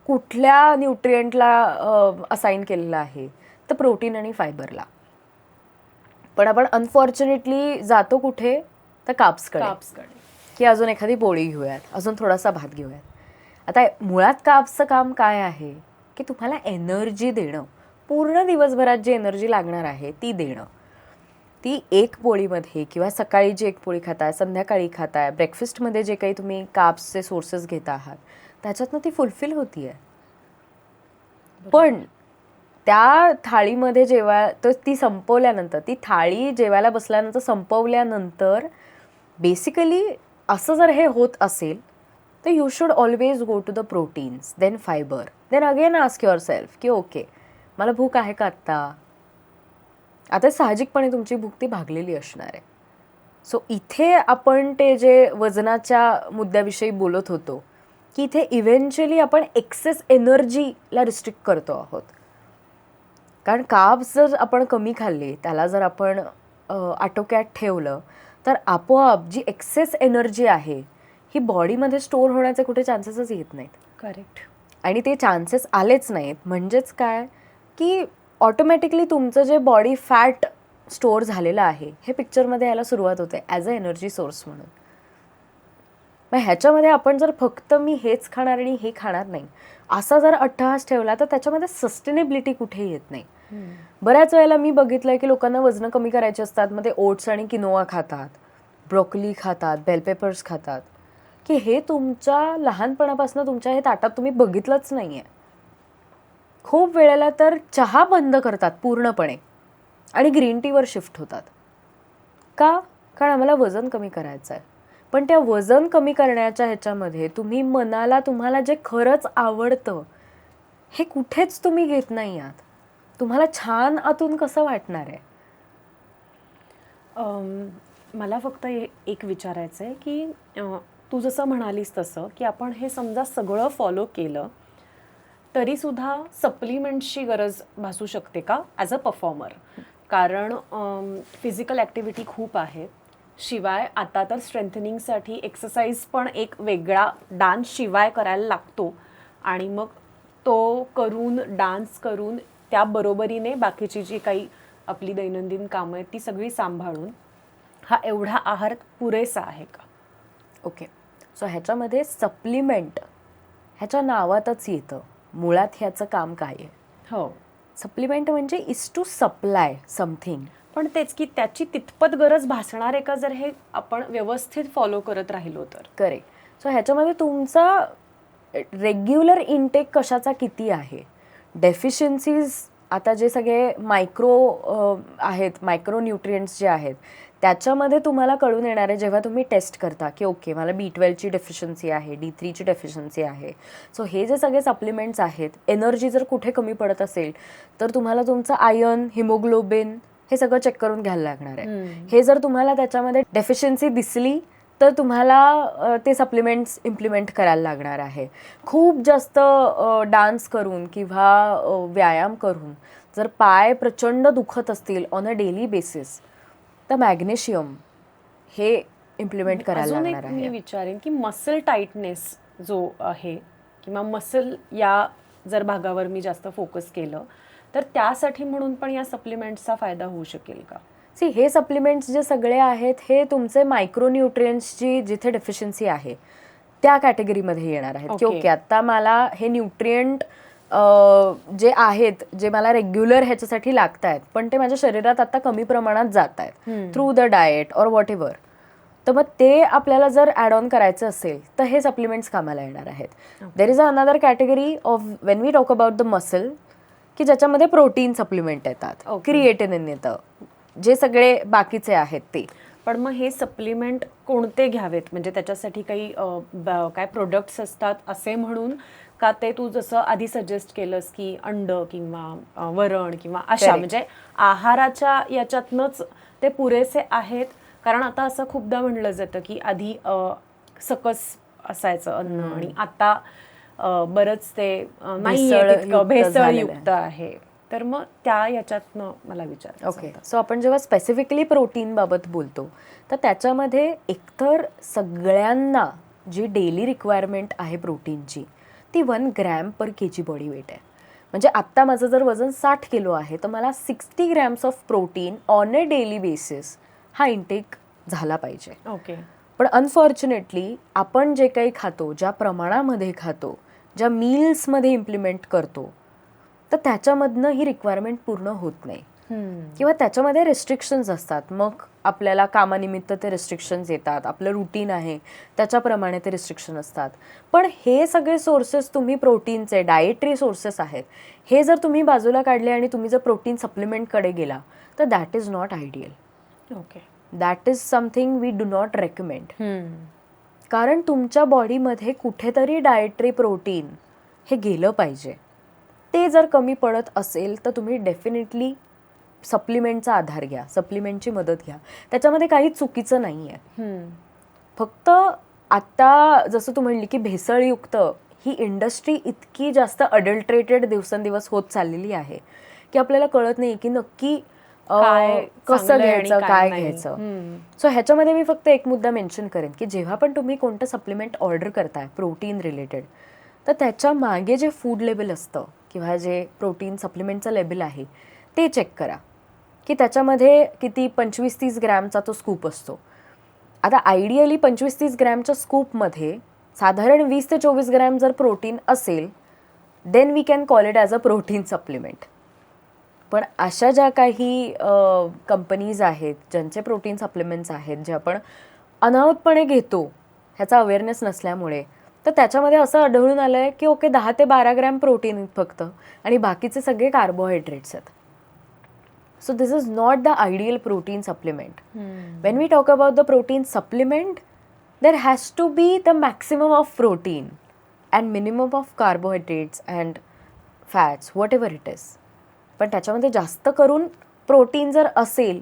कुठल्या न्यूट्रिएंटला असाइन केलेलं आहे, तर प्रोटीन आणि फायबरला. पण आपण अनफॉर्च्युनेटली जातो कुठे, तर कार्ब्सकडे, की अजून एखादी पोळी घेऊयात, अजून थोडासा भात घेऊयात. आता मुळात कार्ब्सचं काम काय आहे की तुम्हाला एनर्जी देणं, पूर्ण दिवसभरात जी एनर्जी लागणार आहे ती देणं. ती एक पोळीमध्ये किंवा सकाळी जी एक पोळी खाताय, संध्याकाळी खाताय, ब्रेकफास्टमध्ये जे काही तुम्ही कार्ब्सचे सोर्सेस घेत आहात, त्याच्यातनं ती फुलफिल होतीये. पण त्या थाळीमध्ये तर ती संपवल्यानंतर, ती थाळी जेवायला बसल्यानंतर संपवल्यानंतर बेसिकली असं जर हे होत असेल, तर you should always go to the proteins, then fibre, then again ask yourself की ओके, मला भूक आहे का आत्ता? आता साहजिकपणे तुमची भूक ती भागलेली असणार आहे. सो इथे आपण ते जे वजनाच्या मुद्द्याविषयी बोलत होतो, की इथे इव्हेंच्युअली आपण एक्सेस एनर्जीला रिस्ट्रिक्ट करतो आहोत. कारण कार्ब्स जर आपण कमी खाल्ले, त्याला जर आपण आटोक्यात ठेवलं, तर आपोआप जी एक्सेस एनर्जी आहे ही बॉडीमध्ये स्टोअर होण्याचे कुठे चान्सेसच येत नाहीत. करेक्ट. आणि ते चान्सेस आलेच नाहीत म्हणजेच काय की ऑटोमॅटिकली तुमचं जे बॉडी फॅट स्टोअर झालेलं आहे हे पिक्चरमध्ये यायला सुरुवात होते ॲज अ एनर्जी सोर्स म्हणून. मग ह्याच्यामध्ये आपण जर फक्त मी हेच खाणार आणि हे खाणार नाही असा जर अट्टहास ठेवला, तर त्याच्यामध्ये सस्टेनेबिलिटी कुठे येत नाही. बऱ्याच वेळेला मी बघितलंय की लोकांना वजनं कमी करायची असतात, मग ते ओट्स आणि किनोआ खातात, ब्रोकली खातात, बेल पेपर्स खातात, की हे तुमच्या लहानपणापासून तुमच्या हे ताटात तुम्ही बघितलंच नाही आहे. खूप वेळेला तर चहा बंद करतात पूर्णपणे आणि ग्रीन टीवर शिफ्ट होतात. का? कारण आम्हाला वजन कमी करायचं आहे. पण त्या वजन कमी करण्याच्या ह्याच्यामध्ये तुम्ही मनाला तुम्हाला जे खरंच आवडतं हे कुठेच तुम्ही घेत नाही आहात. तुम्हाला छान आतून कसं वाटणार आहे? मला फक्त एक विचारायचं आहे की तू जसं म्हणालीस तसं की आपण हे समजा सगळं फॉलो केलं तरीसुद्धा सप्लिमेंट्सची गरज भासू शकते का ॲज अ परफॉर्मर? कारण फिजिकल ॲक्टिव्हिटी खूप आहे, शिवाय आता तर स्ट्रेंथनिंगसाठी एक्सरसाइज पण एक वेगळा डान्स शिवाय करायला लागतो आणि मग तो करून डान्स करून त्या बरोबरीने बाकीची जी काही आपली दैनंदिन कामं आहेत ती सगळी सांभाळून हा एवढा आहार पुरेसा आहे का? ओके, सो ह्याच्यामध्ये सप्लिमेंट ह्याच्या नावातच येतं, मुळात ह्याचं काम काय आहे. हो, सप्लिमेंट म्हणजे इज टू सप्लाय समथिंग. पण तेच की त्याची तितपत गरज भासणार आहे का जर हे आपण व्यवस्थित फॉलो करत राहिलो तर? करेक्ट. सो ह्याच्यामध्ये तुमचा रेग्युलर इनटेक कशाचा किती आहे, डेफिशियन्सीज आता जे सगळे आहेत मायक्रो न्यूट्रिएंट्स जे आहेत त्याच्यामध्ये तुम्हाला कळून येणार आहे जेव्हा तुम्ही टेस्ट करता की ओके मला B12ची डेफिशियन्सी आहे, D3ची डेफिशियन्सी आहे. सो हे जे सगळे सप्लिमेंट्स आहेत, एनर्जी जर कुठे कमी पडत असेल तर तुम्हाला तुमचं आयर्न, हिमोग्लोबिन हे सगळं चेक करून घ्यायला लागणार आहे. हे जर तुम्हाला त्याच्यामध्ये डेफिशियन्सी दिसली तर तुम्हाला ते सप्लिमेंट्स इम्प्लिमेंट करायला लागणार आहे. खूप जास्त डान्स करून किंवा व्यायाम करून जर पाय प्रचंड दुखत असतील ऑन अ डेली बेसिस, तर मॅग्नेशियम हे इम्प्लिमेंट करायला लागणार आहे. मी विचारेन की मसल टाईटनेस जो आहे किंवा मसल या जर भागावर मी जास्त फोकस केलं तर त्यासाठी म्हणून पण या सप्लिमेंट्सचा फायदा होऊ शकेल का? हे सप्लिमेंट्स जे सगळे आहेत हे तुमचे मायक्रोन्यूट्रिएंट्सची जिथे डेफिशियन्सी आहे त्या कॅटेगरीमध्ये येणार आहेत की ओके आता मला हे न्यूट्रिएंट जे आहेत, जे मला रेग्युलर ह्याच्यासाठी लागत आहेत, पण ते माझ्या शरीरात आता कमी प्रमाणात जात आहेत through the diet or what ever. तर मग ते आपल्याला जर ॲड ऑन करायचं असेल तर हे सप्लिमेंट्स कामाला येणार आहेत. There is another category of when we talk about the muscle, की ज्याच्यामध्ये प्रोटीन सप्लिमेंट येतात, क्रिएटिनिन येतं, जे सगळे बाकीचे आहेत ते. पण मग हे सप्लिमेंट कोणते घ्यावेत, म्हणजे त्याच्यासाठी काही काय प्रोडक्ट्स असतात असे म्हणून का, ते तू जसं आधी सजेस्ट केलंस की अंड किंवा वरण किंवा अशा, म्हणजे आहाराच्या याच्यातनंच ते पुरेसे आहेत? कारण आता असं खूपदा म्हणलं जातं की आधी सकस असायचं अन्न आणि आता बरंच ते नाही, भेसळयुक्त आहे. तर मग त्या याच्यातनं मला विचार. ओके, सो आपण जेव्हा स्पेसिफिकली प्रोटीन बाबत बोलतो तर त्याच्यामध्ये एकतर सगळ्यांना जी डेली रिक्वायरमेंट आहे प्रोटीनची ती 1 gram per kg body weight आहे. म्हणजे आत्ता माझं जर वजन 60 किलो आहे तर मला 60 grams of protein on a daily basis हा इंटेक झाला पाहिजे. ओके. पण अनफॉर्च्युनेटली आपण जे काही खातो, ज्या प्रमाणामध्ये खातो, ज्या मील्समध्ये इम्प्लिमेंट करतो, तर त्याच्यामधनं ही रिक्वायरमेंट पूर्ण होत नाही किंवा त्याच्यामध्ये रेस्ट्रिक्शन्स असतात. मग आपल्याला कामानिमित्त ते रेस्ट्रिक्शन्स येतात, आपलं रुटीन आहे त्याच्याप्रमाणे ते रिस्ट्रिक्शन असतात. पण हे सगळे सोर्सेस तुम्ही प्रोटीनचे डाएटरी सोर्सेस आहेत, हे जर तुम्ही बाजूला काढले आणि तुम्ही जर प्रोटीन सप्लिमेंटकडे गेला तर that is not ideal. Okay. That is something we do not recommend. कारण तुमच्या बॉडीमध्ये कुठेतरी डाएटरी प्रोटीन हे गेलं पाहिजे. ते जर कमी पडत असेल तर तुम्ही डेफिनेटली सप्लिमेंटचा आधार घ्या, सप्लिमेंटची मदत घ्या. त्याच्यामध्ये काही चुकीचं नाही आहे. फक्त आत्ता जसं तू म्हणली की भेसळयुक्त ही इंडस्ट्री इतकी जास्त अडल्ट्रेटेड दिवसेंदिवस होत चाललेली आहे की आपल्याला कळत नाही की नक्की कसं घ्यायचं, काय घ्यायचं. सो ह्याच्यामध्ये मी फक्त एक मुद्दा मेन्शन करेन की जेव्हा पण तुम्ही कोणतं सप्लिमेंट ऑर्डर करताय प्रोटीन रिलेटेड, तर त्याच्या मागे जे फूड लेबल असतं किंवा जे प्रोटीन सप्लिमेंटचं लेबल आहे ते चेक करा की त्याच्यामध्ये किती 25-30 ग्रॅमचा तो स्कूप असतो. आता आयडियली 25-30 ग्रॅमच्या स्कूपमध्ये साधारण 20 ते 24 ग्रॅम जर प्रोटीन असेल then we can call it as a protein supplement. पण अशा ज्या काही कंपनीज आहेत ज्यांचे प्रोटीन सप्लिमेंट्स आहेत जे आपण अनाहूतपणे घेतो ह्याचा अवेअरनेस नसल्यामुळे, तर त्याच्यामध्ये असं आढळून आलं आहे की ओके 10 ते 12 ग्रॅम प्रोटीन फक्त आणि बाकीचे सगळे कार्बोहायड्रेट्स आहेत. So this is not the ideal protein supplement. When we talk about the protein supplement there has to be the maximum of protein and minimum of carbohydrates and fats whatever it is. पण त्याच्यामध्ये जास्त करून protein जर असेल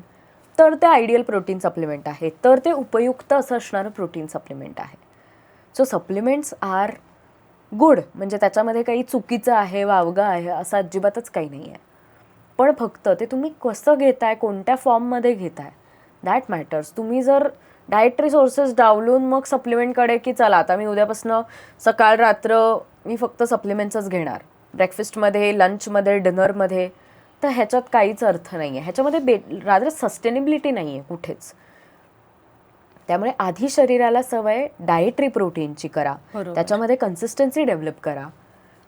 तर ते ideal protein supplement आहे, तर ते उपयुक्त असं असणारं प्रोटीन सप्लिमेंट आहे. सो सप्लिमेंट्स आर गुड, म्हणजे त्याच्यामध्ये काही चुकीचं आहे, वावगं आहे असं अजिबातच काही नाही आहे. पण फक्त ते तुम्ही कसं घेताय, कोणत्या फॉर्ममध्ये घेताय दॅट मॅटर्स. तुम्ही जर डाएटरी सोर्सेस डावलून मग सप्लिमेंटकडे की चला आता मी उद्यापासून सकाळ रात्र मी फक्त सप्लिमेंट्सच घेणार, ब्रेकफास्टमध्ये, लंचमध्ये, डिनरमध्ये, तर ह्याच्यात काहीच अर्थ नाही आहे. ह्याच्यामध्ये रादर सस्टेनेबिलिटी नाही आहे कुठेच. त्यामुळे आधी शरीराला सवय डाएटरी प्रोटीनची करा, त्याच्यामध्ये कन्सिस्टन्सी डेव्हलप करा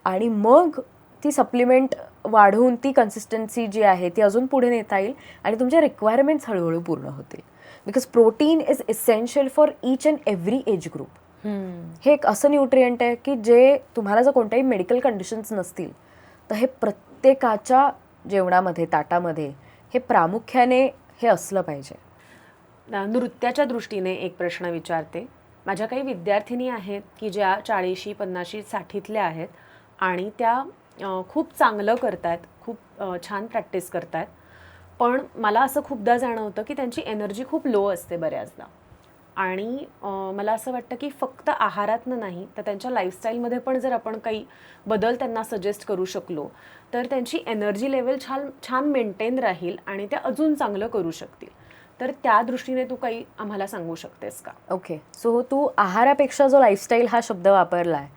आणि मग ती सप्लिमेंट वाढवून ती कन्सिस्टन्सी जी आहे ती अजून पुढे नेता येईल आणि तुमच्या रिक्वायरमेंट्स हळूहळू पूर्ण होतील. Because protein is essential for each and every age group. हे एक असं न्यूट्रिएंट आहे की जे तुम्हाला जर कोणत्याही मेडिकल कंडिशन्स नसतील तर हे प्रत्येकाच्या जेवणामध्ये, ताटामध्ये हे प्रामुख्याने हे असलं पाहिजे. नृत्याच्या दृष्टीने एक प्रश्न विचारते. माझ्या काही विद्यार्थिनी आहेत की ज्या 40, 50, 60तल्या आहेत आणि त्या खूप चांगलं करतात, खूप छान प्रॅक्टिस करतात, पण मला असं खूपदा जाणवतं की त्यांची एनर्जी खूप लो असते बऱ्याचदा. आणि मला असं वाटतं की फक्त आहारातनं नाही तर त्यांच्या लाईफस्टाईलमध्ये पण जर आपण काही बदल त्यांना सजेस्ट करू शकलो तर त्यांची एनर्जी लेवल छान मेंटेन राहील आणि त्या अजून चांगलं करू शकतील. तर त्या दृष्टीने तू काही आम्हाला सांगू शकतेस का? ओके, सो तू आहारापेक्षा जो लाईफस्टाईल हा शब्द वापरला आहे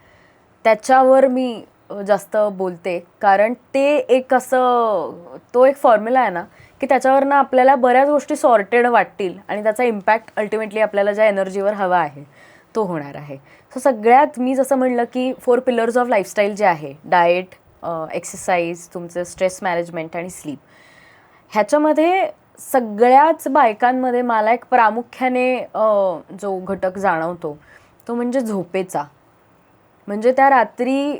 त्याच्यावर मी जास्त बोलते, कारण ते एक असं तो एक फॉर्म्युला आहे ना की त्याच्यावरनं आपल्याला बऱ्याच गोष्टी सॉर्टेड वाटतील आणि त्याचा इम्पॅक्ट अल्टिमेटली आपल्याला ज्या एनर्जीवर हवा आहे तो होणार आहे. सो सगळ्यात मी जसं म्हणलं की 4 पिलर्स ऑफ लाईफस्टाईल जे आहे, डाएट, एक्सरसाइज, तुमचं स्ट्रेस मॅनेजमेंट आणि स्लीप, ह्याच्यामध्ये सगळ्याच बायकांमध्ये मला एक प्रामुख्याने जो घटक जाणवतो तो म्हणजे झोपेचा. म्हणजे त्या रात्री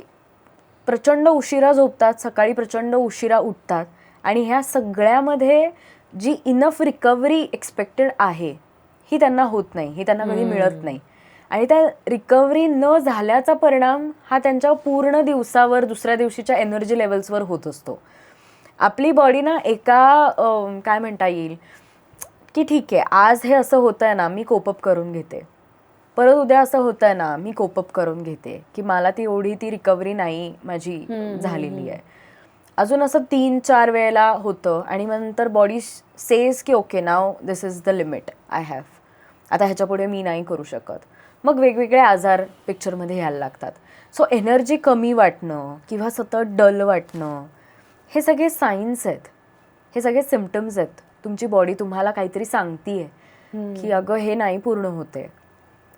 प्रचंड उशिरा झोपतात, सकाळी प्रचंड उशिरा उठतात आणि ह्या सगळ्यामध्ये जी इनफ रिकव्हरी एक्सपेक्टेड आहे ही त्यांना होत नाही, ही त्यांना कधी मिळत नाही. आणि त्या रिकव्हरी न झाल्याचा परिणाम हा त्यांच्या पूर्ण दिवसावर, दुसऱ्या दिवशीच्या एनर्जी लेवल्सवर होत असतो. आपली बॉडी ना एका काय म्हणता येईल की ठीक आहे, आज हे असं होतं आहे ना, मी कोपअप करून घेते, परत उद्या असं होतं आहे ना, मी कोपअप करून घेते, की मला ती रिकव्हरी नाही माझी झालेली आहे. अजून असं 3-4 वेळेला होतं आणि मग नंतर बॉडी सेज की okay, now this is the limit I have, आता ह्याच्यापुढे मी नाही करू शकत. मग वेगवेगळे आजार पिक्चरमध्ये यायला लागतात. सो एनर्जी कमी वाटणं किंवा सतत डल वाटणं हे सगळे साईन्स आहेत, हे सगळे सिम्पटम्स आहेत. तुमची बॉडी तुम्हाला काहीतरी सांगतीये की अगं हे नाही पूर्ण होते.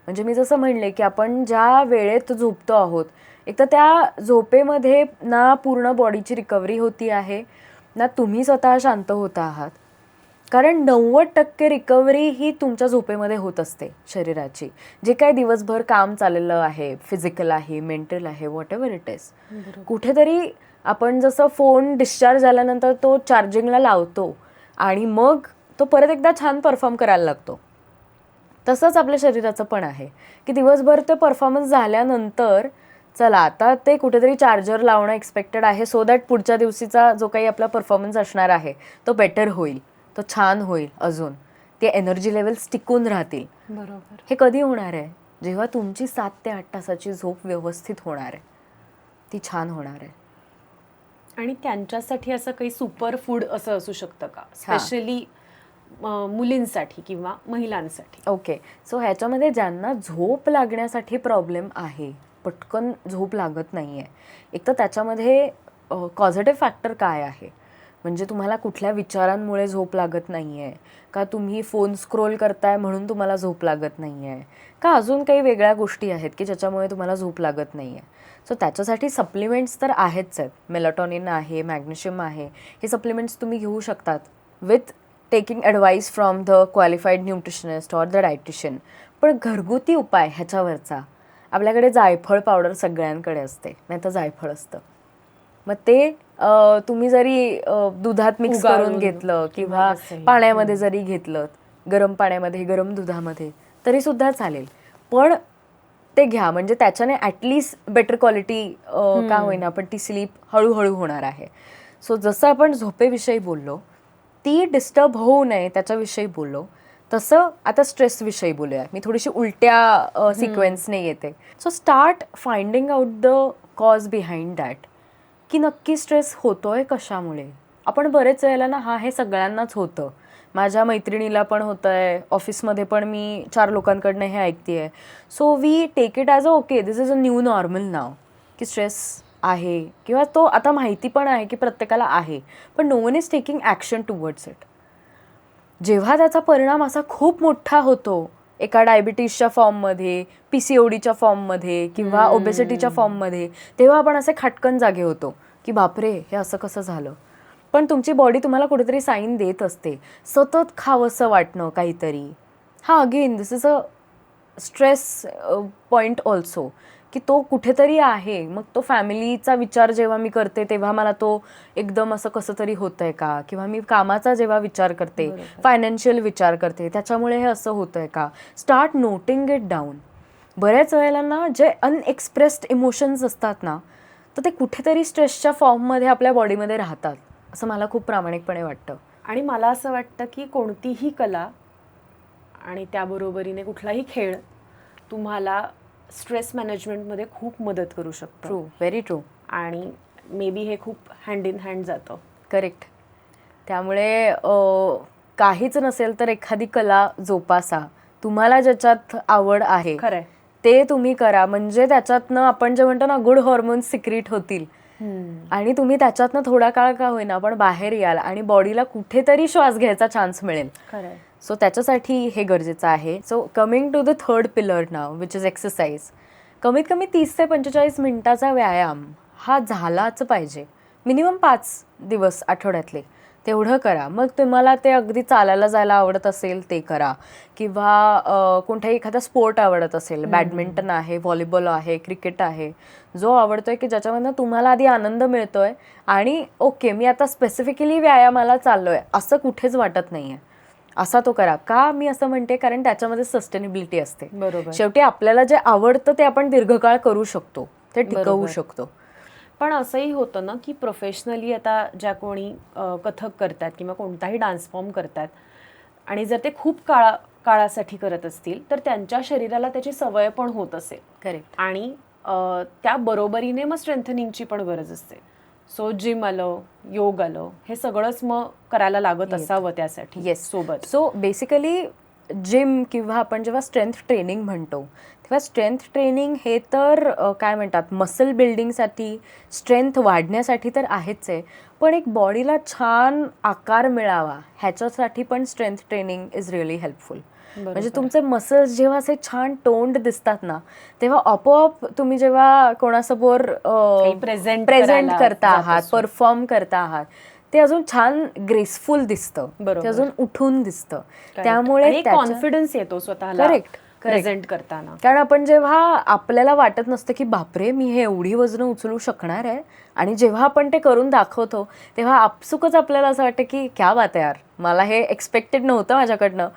म्हणजे मी जसं म्हणले की आपण ज्या वेळेत झोपतो आहोत, एक तर त्या झोपेमध्ये ना पूर्ण बॉडीची रिकव्हरी होती आहे, ना तुम्ही स्वतः शांत होत आहात. कारण 90% रिकव्हरी ही तुमच्या झोपेमध्ये होत असते शरीराची. जे काय दिवसभर काम चाललेलं आहे, फिजिकल आहे, मेंटल आहे, व्हॉट एव्हर इट इज, कुठेतरी आपण जसं फोन डिस्चार्ज झाल्यानंतर तो चार्जिंगला लावतो आणि मग तो परत एकदा छान परफॉर्म करायला लागतो, तसंच आपल्या शरीराचं पण आहे की दिवसभर ते परफॉर्मन्स झाल्यानंतर चला आता ते कुठेतरी चार्जर लावणं एक्सपेक्टेड आहे, सो दॅट पुढच्या दिवशीचा जो काही आपला परफॉर्मन्स असणार आहे तो बेटर होईल, तो छान होईल, अजून ते एनर्जी लेवल्स टिकून राहतील. बरोबर. हे कधी होणार आहे? जेव्हा तुमची 7 ते 8 तासाची झोप व्यवस्थित होणार आहे, ती छान होणार आहे. आणि त्यांच्यासाठी असं काही सुपर फूड असं असू शकतं का, स्पेशली मुलींसाठी किंवा महिलांसाठी? ओके, सो ह्याच्यामध्ये ज्यांना झोप लागण्यासाठी प्रॉब्लेम आहे, पटकन झोप लागत नाही आहे, एक तर त्याच्यामध्ये पॉझिटिव्ह फॅक्टर काय आहे, म्हणजे तुम्हाला कुठल्या विचारांमुळे झोप लागत नाही आहे का, तुम्ही फोन स्क्रोल करताय म्हणून तुम्हाला झोप लागत नाही आहे का, अजून काही वेगळ्या गोष्टी आहेत की ज्याच्यामुळे तुम्हाला झोप लागत नाही आहे. सो त्याच्यासाठी सप्लिमेंट्स तर आहेच आहेत. मेलाटॉनिन आहे, मॅग्नेशियम आहे, हे सप्लिमेंट्स तुम्ही घेऊ शकतात with taking advice from the qualified nutritionist or the dietitian. पण घरगुती उपाय ह्याच्यावरचा, आपल्याकडे जायफळ पावडर सगळ्यांकडे असते, नाही तर जायफळ असतं, मग ते तुम्ही जरी दुधात मिक्स करून घेतलं किंवा पाण्यामध्ये जरी घेतलं, गरम पाण्यामध्ये, गरम दुधामध्ये, तरीसुद्धा चालेल. पण ते घ्या, म्हणजे त्याच्याने ॲटलिस्ट बेटर क्वालिटी का होईना पण ती स्लीप हळूहळू होणार आहे. सो जसं आपण झोपेविषयी बोललो, ती डिस्टर्ब होऊ नये त्याच्याविषयी बोललो, तसं आता स्ट्रेसविषयी बोलूया. मी थोडीशी उलट्या सिक्वेन्सने येते. So start finding out the cause behind that, की नक्की स्ट्रेस होतोय कशामुळे. आपण बरेच वेळेला ना हे सगळ्यांनाच होतं, माझ्या मैत्रिणीला पण होतं आहे, ऑफिसमध्ये पण मी 4 लोकांकडनं हे ऐकते आहे. So we take it as a okay, this is a new normal now, की स्ट्रेस आहे किंवा तो आता माहिती पण आहे की प्रत्येकाला आहे, पण no one is taking action towards it. जेव्हा त्याचा परिणाम असा खूप मोठा होतो, एका डायबिटीसच्या फॉर्ममध्ये, PCODच्या फॉर्ममध्ये किंवा ओबेसिटीच्या फॉर्ममध्ये, तेव्हा आपण असे खटकन जागे होतो की बापरे हे असं कसं झालं. पण तुमची बॉडी तुम्हाला कुठेतरी साईन देत असते. सतत खावंसं वाटणं काहीतरी, again this is a stress point also, की तो कुठेतरी आहे. मग तो फॅमिलीचा विचार जेव्हा मी करते तेव्हा मला तो एकदम असं कसं तरी होतंय का, किंवा मी कामाचा जेव्हा विचार करते, फायनान्शियल विचार करते, त्याच्यामुळे हे असं होतंय का. Start noting it down. बऱ्याच वेळेला ना जे अनएक्सप्रेस्ड इमोशन्स असतात ना, तर ते कुठेतरी स्ट्रेसच्या फॉर्ममध्ये आपल्या बॉडीमध्ये राहतात, असं मला खूप प्रामाणिकपणे वाटतं. आणि मला असं वाटतं की कोणतीही कला आणि त्याबरोबरीने कुठलाही खेळ तुम्हाला स्ट्रेस मॅनेजमेंटमध्ये खूप मदत करू शकतो. True, very true. आणि मे बी हे खूप हँड इन हँड जातं. करेक्ट. त्यामुळे काहीच नसेल तर एखादी कला जोपासा, तुम्हाला ज्याच्यात आवड आहे खरंय ते तुम्ही करा. म्हणजे त्याच्यातनं आपण जे म्हणतो ना, गुड हॉर्मोन्स सिक्रीट होतील आणि तुम्ही त्याच्यातनं थोडा काळ का होईना पण बाहेर याल आणि बॉडीला कुठेतरी श्वास घ्यायचा चान्स मिळेल. खरंय. सो त्याच्यासाठी हे गरजेचं आहे. So coming to the third pillar now, which is exercise. कमीत कमी 30 ते 45 मिनिटाचा व्यायाम हा झालाच पाहिजे. मिनिमम 5 दिवस आठवड्यातले तेवढं करा. मग तुम्हाला ते अगदी चालायला जायला आवडत असेल ते करा, किंवा कोणताही एखादा स्पोर्ट आवडत असेल, बॅडमिंटन आहे, व्हॉलीबॉल आहे, क्रिकेट आहे, जो आवडतोय की ज्याच्यामधनं तुम्हाला आधी आनंद मिळतोय आणि ओके मी आता स्पेसिफिकली व्यायामाला चाललोय असं कुठेच वाटत नाहीये, असा तो करा. का मी असं म्हणते, कारण त्याच्यामध्ये सस्टेनेबिलिटी असते. बरोबर. शेवटी आपल्याला जे आवडतं ते आपण दीर्घकाळ करू शकतो, ते टिकवू बरोबर. शकतो. पण असंही होतं ना की प्रोफेशनली आता ज्या कोणी कथक करतात किंवा कोणताही डान्स फॉर्म करतात आणि जर ते खूप काळासाठी करत असतील तर त्यांच्या शरीराला त्याची सवय पण होत असेल. करेक्ट. आणि त्या बरोबरीने मग स्ट्रेंथनिंगची पण गरज असते. सो जिम आलं, योग आलं, हे सगळंच मग करायला लागत असावं त्यासाठी. येस. सोबत. सो बेसिकली जिम किंवा आपण जेव्हा स्ट्रेंथ ट्रेनिंग म्हणतो तेव्हा स्ट्रेंथ ट्रेनिंग हे तर काय म्हणतात, मसल बिल्डिंगसाठी, स्ट्रेंथ वाढण्यासाठी तर आहेच आहे, पण एक बॉडीला छान आकार मिळावा ह्याच्यासाठी पण strength training is really helpful. म्हणजे तुमचे मसल्स जेव्हा असे छान टोन्ड दिसतात ना, तेव्हा आपोआप तुम्ही जेव्हा कोणासमोर प्रेझेंट प्रेझेंट करता आहात, परफॉर्म करता आहात, ते अजून छान ग्रेसफुल दिसतं, ते अजून उठून दिसतं. त्यामुळे कॉन्फिडन्स येतो स्वतःला करेक्ट प्रेझेंट करताना. कारण आपण जेव्हा आपल्याला वाटत नसतं की बापरे मी हे एवढी वजनं उचलू शकणार आहे, आणि जेव्हा आपण ते करून दाखवतो तेव्हा आपसुकच आपल्याला असं वाटतं की क्या बात आहे यार, मला हे एक्सपेक्टेड नव्हतं माझ्याकडनं,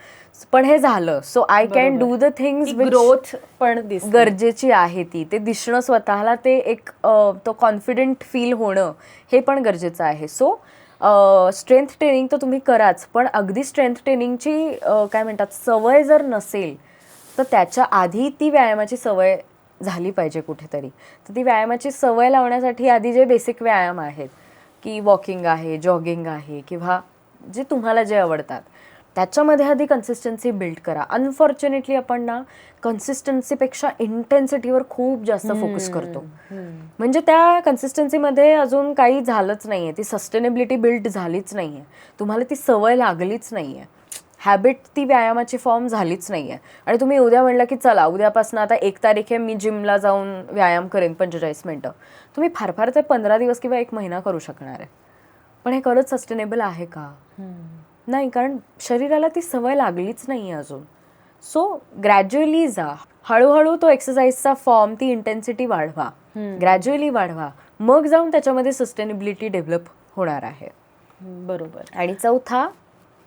पण हे झालं. So I can do the things. Growth पण गरजेची आहे ती, ते दिसणं स्वतःला, ते एक तो कॉन्फिडंट फील होणं हे पण गरजेचं आहे. सो स्ट्रेंथ ट्रेनिंग तर तुम्ही कराच, पण अगदी स्ट्रेंथ ट्रेनिंगची काय म्हणतात सवय जर नसेल तर त्याच्या आधी ती व्यायामाची सवय झाली पाहिजे कुठेतरी. तर ती व्यायामाची सवय लावण्यासाठी आधी जे बेसिक व्यायाम आहेत की वॉकिंग आहे, जॉगिंग आहे, किंवा जे तुम्हाला जे आवडतात त्याच्यामध्ये आधी कन्सिस्टन्सी बिल्ड करा. अनफॉर्च्युनेटली आपण ना कन्सिस्टन्सीपेक्षा इंटेन्सिटीवर खूप जास्त फोकस करतो. म्हणजे त्या कन्सिस्टन्सीमध्ये अजून काही झालंच नाहीये, ती सस्टेनेबिलिटी बिल्ड झालीच नाहीये, तुम्हाला ती सवय लागलीच नाहीये, हॅबिट ती व्यायामाची फॉर्म झालीच नाहीये. आणि तुम्ही उद्या म्हणलं की चला उद्यापासून आता 1 तारीख आहे, मी जिमला जाऊन व्यायाम करेन 45 मिनिटं, तुम्ही फार फार ते 15 दिवस किंवा 1 महिना करू शकणार आहे. पण हे खरंच सस्टेनेबल आहे का? नाही, कारण शरीराला ती सवय लागलीच नाही अजून. सो ग्रॅज्युअली जा, हळूहळू तो एक्सरसाइजचा फॉर्म, ती इंटेन्सिटी वाढवा, ग्रॅज्युअली वाढवा, मग जाऊन त्याच्यामध्ये सस्टेनेबिलिटी डेव्हलप होणार आहे. बरोबर. आणि चौथा,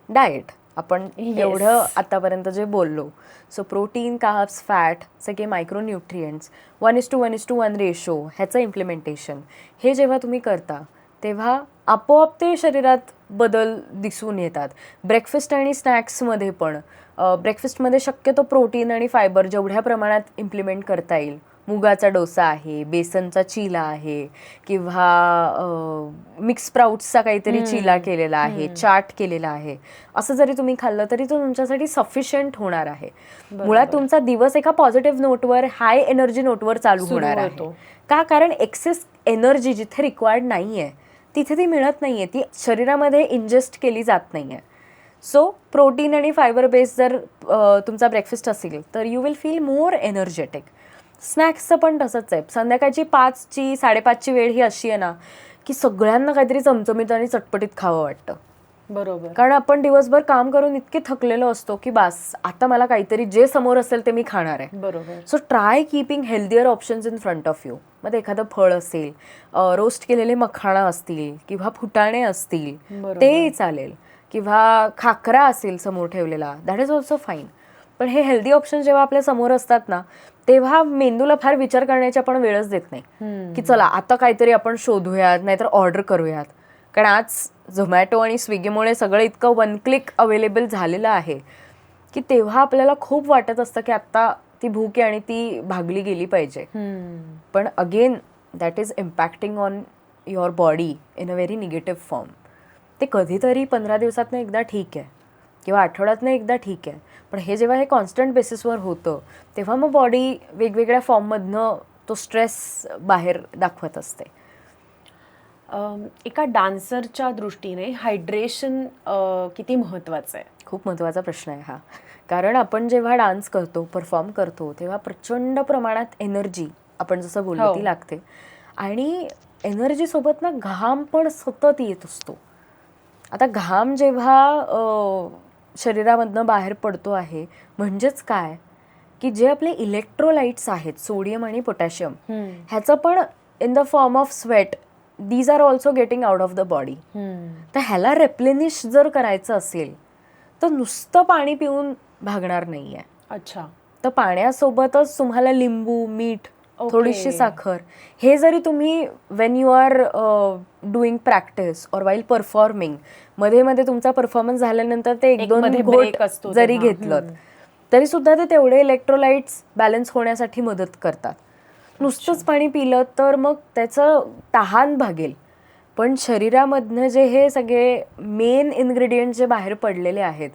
डाएट. आपण एवढं आतापर्यंत जे बोललो, सो प्रोटीन, कार्ब्स, फॅट, सगळे मायक्रोन्यूट्रिएंट्स, 1:1:1 रेशो ह्याचं इम्प्लिमेंटेशन हे जेव्हा तुम्ही करता तेव्हा आपोआप ते शरीरात बदल दिसून येतात. ब्रेकफास्ट आणि स्नॅक्समध्ये पण, ब्रेकफास्टमध्ये शक्यतो प्रोटीन आणि फायबर जेवढ्या प्रमाणात इम्प्लिमेंट करता येईल, मुगाचा डोसा आहे, बेसनचा चिला आहे, किंवा मिक्स स्प्राउट्सचा काहीतरी चिला केलेला आहे, चाट केलेला आहे, असं जरी तुम्ही खाल्लं तरी तो तुमच्यासाठी सफिशियंट होणार आहे. मुळात तुमचा दिवस एका पॉझिटिव्ह नोटवर, हाय एनर्जी नोटवर चालू होणार आहे. का? कारण एक्सेस एनर्जी जिथे रिक्वायर्ड नाही आहे तिथे ती मिळत नाही आहे, ती शरीरामध्ये इंजेस्ट केली जात नाही आहे. सो प्रोटीन आणि फायबर बेस जर तुमचा ब्रेकफास्ट असेल तर you will feel more energetic. स्नॅक्सचं पण तसंच आहे. संध्याकाळची 5ची 5:30ची वेळ ही अशी आहे ना की सगळ्यांना काहीतरी चमचमीत आणि चटपटीत खावं वाटतं. बरोबर. कारण आपण दिवसभर काम करून इतके थकलेलो असतो की बास आता मला काहीतरी जे समोर असेल ते मी खाणार आहे. बरोबर. So try keeping healthier options in front of you. मग एखादं फळ असेल, रोस्ट केलेले मखाणा असतील किंवा फुटाणे असतील तेही चालेल, किंवा खाकरा असेल समोर ठेवलेला, दॅट इज ऑल्सो फाईन. पण हे हेल्दी ऑप्शन जेव्हा आपल्या समोर असतात ना तेव्हा मेंदूला फार विचार करण्याची आपण वेळच देत नाही की चला आता काहीतरी आपण शोधूयात, नाहीतर ऑर्डर करूयात. कारण आज झोमॅटो आणि स्विगीमुळे सगळं इतकं 1 क्लिक अवेलेबल झालेलं आहे की तेव्हा आपल्याला खूप वाटत असतं की आत्ता ती भूक आहे आणि ती भागली गेली पाहिजे. पण again that is impacting on your body in a very negative form. ते कधीतरी 15 दिवसातनं एकदा ठीक आहे किंवा आठवड्यातनं एकदा ठीक आहे, पण हे जेव्हा हे कॉन्स्टंट बेसिसवर होतं तेव्हा मग बॉडी वेगवेगळ्या फॉर्ममधनं तो स्ट्रेस बाहेर दाखवत असते. एका डान्सरच्या दृष्टीने हायड्रेशन किती महत्त्वाचं आहे? खूप महत्त्वाचा प्रश्न आहे हा. कारण आपण जेव्हा डान्स करतो, परफॉर्म करतो तेव्हा प्रचंड प्रमाणात एनर्जी, आपण जसं बोललो ती लागते. आणि एनर्जीसोबत ना घाम पण सतत येत असतो. आता घाम जेव्हा शरीरामधनं बाहेर पडतो आहे म्हणजेच काय की जे आपले इलेक्ट्रोलाइट्स आहेत सोडियम आणि पोटॅशियम ह्याचं पण in the form of sweat these are also getting out of the body. तर ह्याला रेप्लेनिश जर करायचं असेल तर नुसतं पाणी पिऊन भागणार नाही आहे. अच्छा. तर पाण्यासोबतच तुम्हाला लिंबू, मीठ, थोडीशी साखर हे जरी तुम्ही when you are doing practice or while performing मध्ये मध्ये तुमचा परफॉर्मन्स झाल्यानंतर ते एक दोन घोट जरी घेतलं तरी सुद्धा ते तेवढे इलेक्ट्रोलाइट्स बॅलन्स होण्यासाठी मदत करतात. नुसतंच पाणी पिलं तर मग त्याचं तहान भागेल, पण शरीरामधनं जे हे सगळे मेन इन्ग्रेडियंट जे बाहेर पडलेले आहेत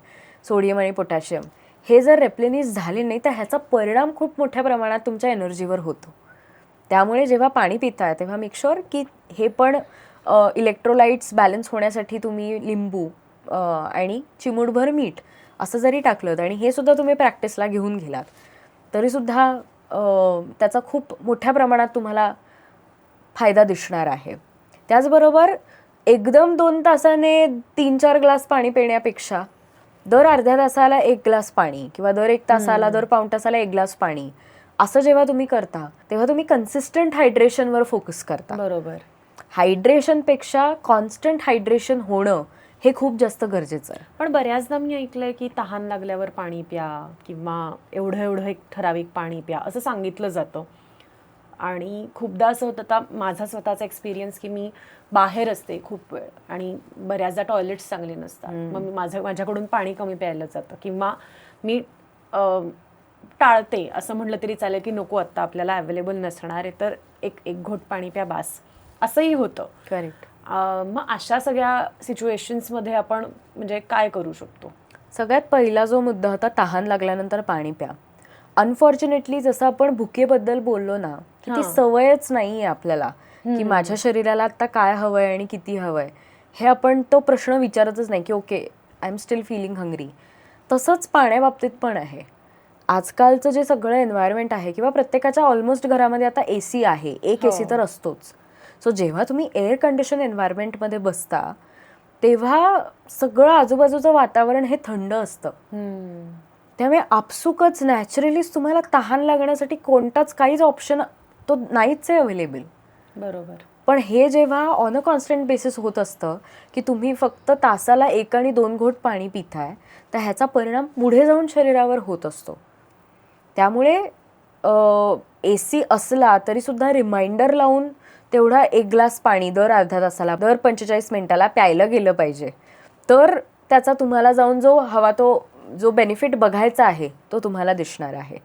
सोडियम आणि पोटॅशियम हे जर रेप्लेनिश झाले नाही तर ह्याचा परिणाम खूप मोठ्या प्रमाणात तुमच्या एनर्जीवर होतो. त्यामुळे जेव्हा पाणी पिताय तेव्हा मेक शुअर की हे पण इलेक्ट्रोलाइट्स बॅलन्स होण्यासाठी तुम्ही लिंबू आणि चिमूटभर मीठ असं जरी टाकलं आणि हे सुद्धा तुम्ही प्रॅक्टिसला घेऊन गेलात तरीसुद्धा त्याचा खूप मोठ्या प्रमाणात तुम्हाला फायदा दिसणार आहे. त्याचबरोबर एकदम 2 तासाने 3-4 ग्लास पाणी पिण्यापेक्षा दर अर्ध्या तासाला 1 ग्लास पाणी किंवा दर 1 तासाला दर पाऊण तासाला 1 ग्लास पाणी असं जेव्हा तुम्ही करता तेव्हा तुम्ही कन्सिस्टंट हायड्रेशनवर फोकस करता. बरोबर. हायड्रेशनपेक्षा कॉन्स्टंट हायड्रेशन होणं हे खूप जास्त गरजेचं आहे. पण बऱ्याचदा मी ऐकलंय की तहान लागल्यावर पाणी प्या किंवा एवढं एक ठराविक पाणी प्या असं सांगितलं जातं. आणि खूपदा असं होतं, आता माझा स्वतःचा एक्सपिरियन्स की मी बाहेर असते खूप वेळ आणि बऱ्याचदा टॉयलेट्स चांगले नसतात, मग मी माझ्याकडून पाणी कमी प्यायलं जातं किंवा मी टाळते असं म्हटलं तरी चालेल की नको आत्ता आपल्याला अवेलेबल नसणार आहे तर एक घोट पाणी प्या बास असंही होतं. करेक्ट. मग अशा सगळ्या सिच्युएशन्समध्ये आपण म्हणजे काय करू शकतो? सगळ्यात पहिला जो मुद्दा होता तहान लागल्यानंतर पाणी प्या. अनफॉर्च्युनेटली जसं आपण भुकेबद्दल बोललो ना की ती सवयच नाही आहे आपल्याला की माझ्या शरीराला आता काय हवंय आणि किती हवंय हे आपण तो प्रश्न विचारतच नाही की okay I am still feeling hungry. तसंच पाण्याबाबतीत पण आहे. आजकालचं जे सगळं एन्व्हायरमेंट आहे किंवा प्रत्येकाच्या ऑलमोस्ट घरामध्ये आता AC आहे, एक AC तर असतोच. सो जेव्हा तुम्ही एअर कंडिशन एन्व्हायरमेंटमध्ये बसता तेव्हा सगळं आजूबाजूचं वातावरण हे थंड असतं. त्यामुळे आपसुकच नॅचरलीच तुम्हाला तहान लागण्यासाठी काहीच ऑप्शन तो नाहीच आहे अवेलेबल. बरोबर. पण हे जेव्हा ऑन अ कॉन्स्टंट बेसिस होत असतं की तुम्ही फक्त तासाला 1 आणि 2 घोट पाणी पिताय तर ह्याचा परिणाम पुढे जाऊन शरीरावर होत असतो. त्यामुळे AC असला तरीसुद्धा रिमाइंडर लावून तेवढा 1 ग्लास पाणी दर अर्ध्या तासाला दर 45 मिनिटाला प्यायलं गेलं पाहिजे. तर त्याचा तुम्हाला जाऊन जो हवा तो जो बेनिफिट बघायचा आहे तो तुम्हाला दिसणार आहे.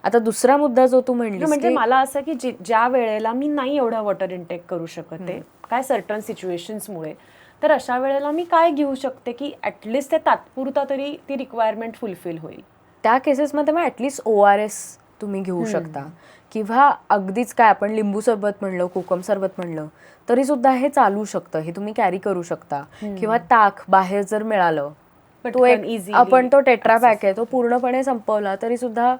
आता दुसरा मुद्दा जो तू म्हणलीस म्हणजे मला असं की ज्या वेळेला मी नाही एवढा वॉटर इनटेक करू शकत आहे काय सर्टन सिच्युएशन्समुळे, तर अशा वेळेला मी काय घेऊ शकते की ॲटलिस्ट ते तात्पुरता तरी ती रिक्वायरमेंट फुलफिल होईल. त्या केसेसमध्ये मग ॲटलिस्ट ORS तुम्ही घेऊ शकता किंवा अगदीच काय आपण लिंबू सरबत म्हणलं, कोकम सरबत म्हणलं तरी सुद्धा हे चालू शकतं. हे तुम्ही कॅरी करू शकता. किंवा ताक बाहेर जर मिळालं तो एक आपण तो टेट्रा पॅक आहे तो पूर्णपणे संपवला तरी सुद्धा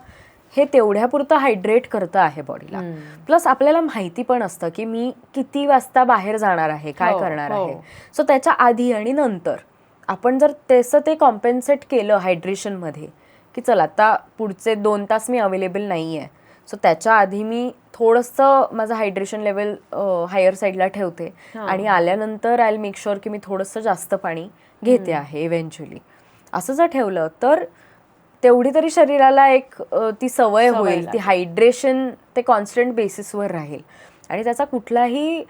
हे तेवढ्यापुरतं हायड्रेट करतं आहे बॉडीला. प्लस आपल्याला माहिती पण असतं की मी किती वाजता बाहेर जाणार आहे, काय करणार आहे. सो त्याच्या आधी आणि नंतर आपण जर तसं ते कॉम्पेन्सेट केलं हायड्रेशनमध्ये की चला आता पुढचे 2 तास मी अवेलेबल नाही आहे, सो त्याच्या आधी मी थोडंसं माझं हायड्रेशन लेवल हायर साईडला ठेवते आणि आल्यानंतर आय विल मेक शुअर की मी थोडंसं जास्त पाणी घेते आहे इव्हेंच्युअली. असं जर ठेवलं तर तेवढी तरी शरीराला एक ती सवय होईल, ती हायड्रेशन ते कॉन्स्टंट बेसिसवर राहील आणि त्याचा कुठलाही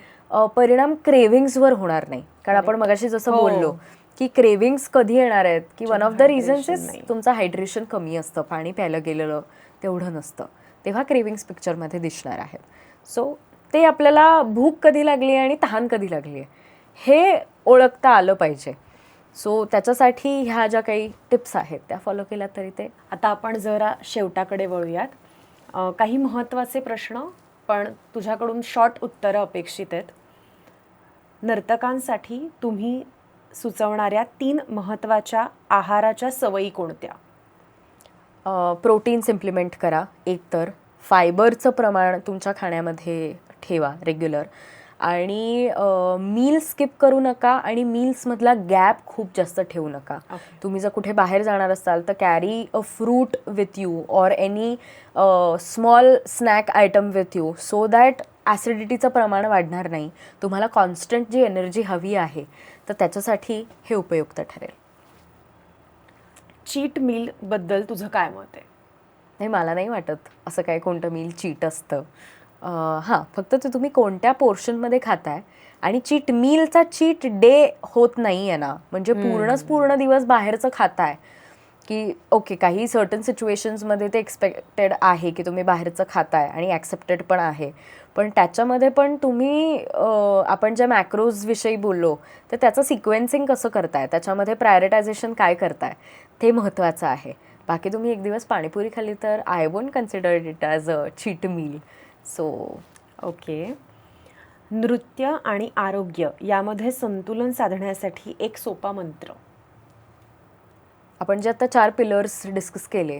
परिणाम क्रेव्हिंग्सवर होणार नाही. कारण आपण मगाशी जसं बोललो की क्रेव्हिंग्स कधी येणार आहेत की one of the reasons is तुमचं हायड्रेशन कमी असतं, पाणी प्यायलं गेलेलं तेवढं नसतं, तेव्हा क्रेव्हिंग्स पिक्चरमध्ये दिसणार आहेत. सो ते आपल्याला भूक कधी लागली आणि तहान कधी लागली आहे हे ओळखता आलं पाहिजे. सो त्याच्यासाठी ह्या ज्या काही टिप्स आहेत त्या फॉलो केल्या तरी ते. आता आपण जरा शेवटाकडे वळूयात. काही महत्त्वाचे प्रश्न पण तुझ्याकडून शॉर्ट उत्तरं अपेक्षित आहेत. नर्तकांसाठी तुम्ही सुचवणाऱ्या 3 महत्त्वाच्या आहाराच्या सवयी कोणत्या? प्रोटीन्स इम्प्लिमेंट करा. एक तर फायबरचं प्रमाण तुमच्या खाण्यामध्ये ठेवा रेग्युलर. आणि मील स्किप करू नका आणि मील्समधला गॅप खूप जास्त ठेवू नका. तुम्ही जर कुठे बाहेर जाणार असाल तर carry a fruit with you or any small snack item with you so that ॲसिडिटीचं प्रमाण वाढणार नाही. तुम्हाला कॉन्स्टंट जी एनर्जी हवी आहे तर त्याच्यासाठी हे उपयुक्त ठरेल. चीट मील बद्दल तुझं काय मत आहे? नाही, मला नाही वाटत असं काय कोणतं मील चीट असतं. हां, फक्त ते तुम्ही कोणत्या पोर्शनमध्ये खाताय आणि चीट मीलचा चीट डे होत नाही आहे ना, म्हणजे पूर्ण दिवस बाहेरचं खाताय की ओके, काही सर्टन सिच्युएशन्समध्ये ते एक्सपेक्टेड आहे की तुम्ही बाहेरचं खाताय आणि ॲक्सेप्टेड पण आहे. पण त्याच्यामध्ये पण तुम्ही आपण ज्या मॅक्रोजविषयी बोललो तर त्याचं सिक्वेन्सिंग कसं करताय, त्याच्यामध्ये प्रायोरिटायझेशन काय करताय ते महत्त्वाचं आहे. बाकी तुम्ही एक दिवस पाणीपुरी खाल्ली तर I won't consider it as a cheat meal. So okay. नृत्य आणि आरोग्य यामध्ये संतुलन साधण्यासाठी एक सोपा मंत्र. आपण जे आता 4 पिलर्स डिस्कस केले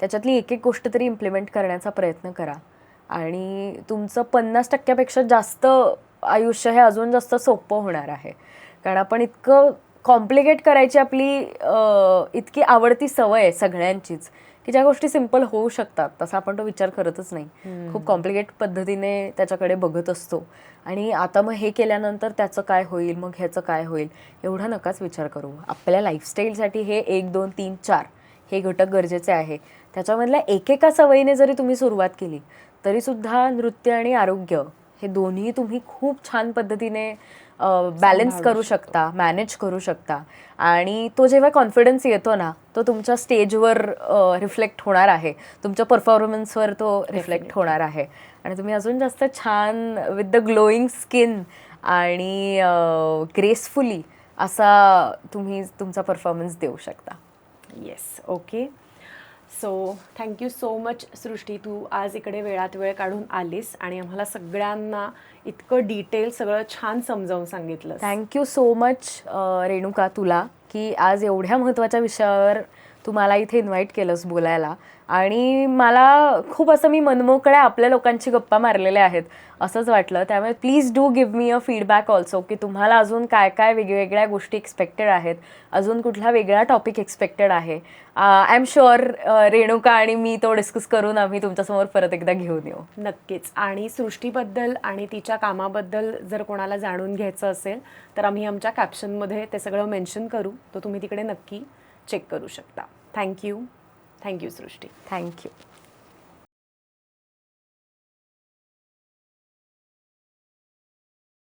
त्याच्यातली एक गोष्ट तरी इम्प्लिमेंट करण्याचा प्रयत्न करा आणि तुमचं 50% जास्त आयुष्य हे अजून जास्त सोपं होणार आहे. कारण आपण इतकं कॉम्प्लिकेट करायची आपली इतकी आवडती सवय आहे सगळ्यांचीच की ज्या गोष्टी सिम्पल होऊ शकतात तसा आपण तो विचार करतच नाही. खूप कॉम्प्लिकेट पद्धतीने त्याच्याकडे बघत असतो आणि आता मग हे केल्यानंतर त्याचं काय होईल, मग ह्याचं काय होईल, एवढा नकाच विचार करू. आपल्या लाईफस्टाईलसाठी हे 1, 2, 3, 4 हे घटक गरजेचे आहे. त्याच्यामधल्या एकेका सवयीने जरी तुम्ही सुरुवात केली तरीसुद्धा नृत्य आणि आरोग्य हे दोन्ही तुम्ही खूप छान पद्धतीने बॅलन्स करू शकता, मॅनेज करू शकता. आणि तो जेव्हा कॉन्फिडन्स येतो ना तो तुमच्या स्टेजवर रिफ्लेक्ट होणार आहे, तुमच्या परफॉर्मन्सवर तो रिफ्लेक्ट होणार आहे आणि तुम्ही अजून जास्त छान विथ द ग्लोईंग स्किन आणि ग्रेसफुली असा तुम्ही तुमचा परफॉर्मन्स देऊ शकता. Yes. Okay. So thank you so much Srushti, तू आज इकडे वेळात वेळ काढून आलीस आणि आम्हाला सगळ्यांना इतकं डिटेल सगळं छान समजावून सांगितलं. थँक्यू सो मच रेणुका तुला की आज एवढ्या महत्त्वाच्या विषयावर तू मला इथे इन्व्हाइट केलंस बोलायला. आणि मला खूप असं मी मनमोकळ्या आपल्या लोकांची गप्पा मारलेल्या आहेत असंच वाटलं. त्यामुळे please do give me a feedback also की तुम्हाला अजून काय काय वेगवेगळ्या गोष्टी एक्सपेक्टेड आहेत, अजून कुठला वेगळा टॉपिक एक्सपेक्टेड आहे. आय एम शुअर रेणुका आणि मी तो डिस्कस करून आम्ही तुमच्यासमोर परत एकदा घेऊन येऊ. नक्कीच. आणि सृष्टीबद्दल आणि तिच्या कामाबद्दल जर कोणाला जाणून घ्यायचं असेल तर आम्ही आमच्या कॅप्शनमध्ये ते सगळं मेन्शन करू, तर तुम्ही तिकडे नक्की चेक करू शकता. थँक्यू सृष्टी. थँक्यू.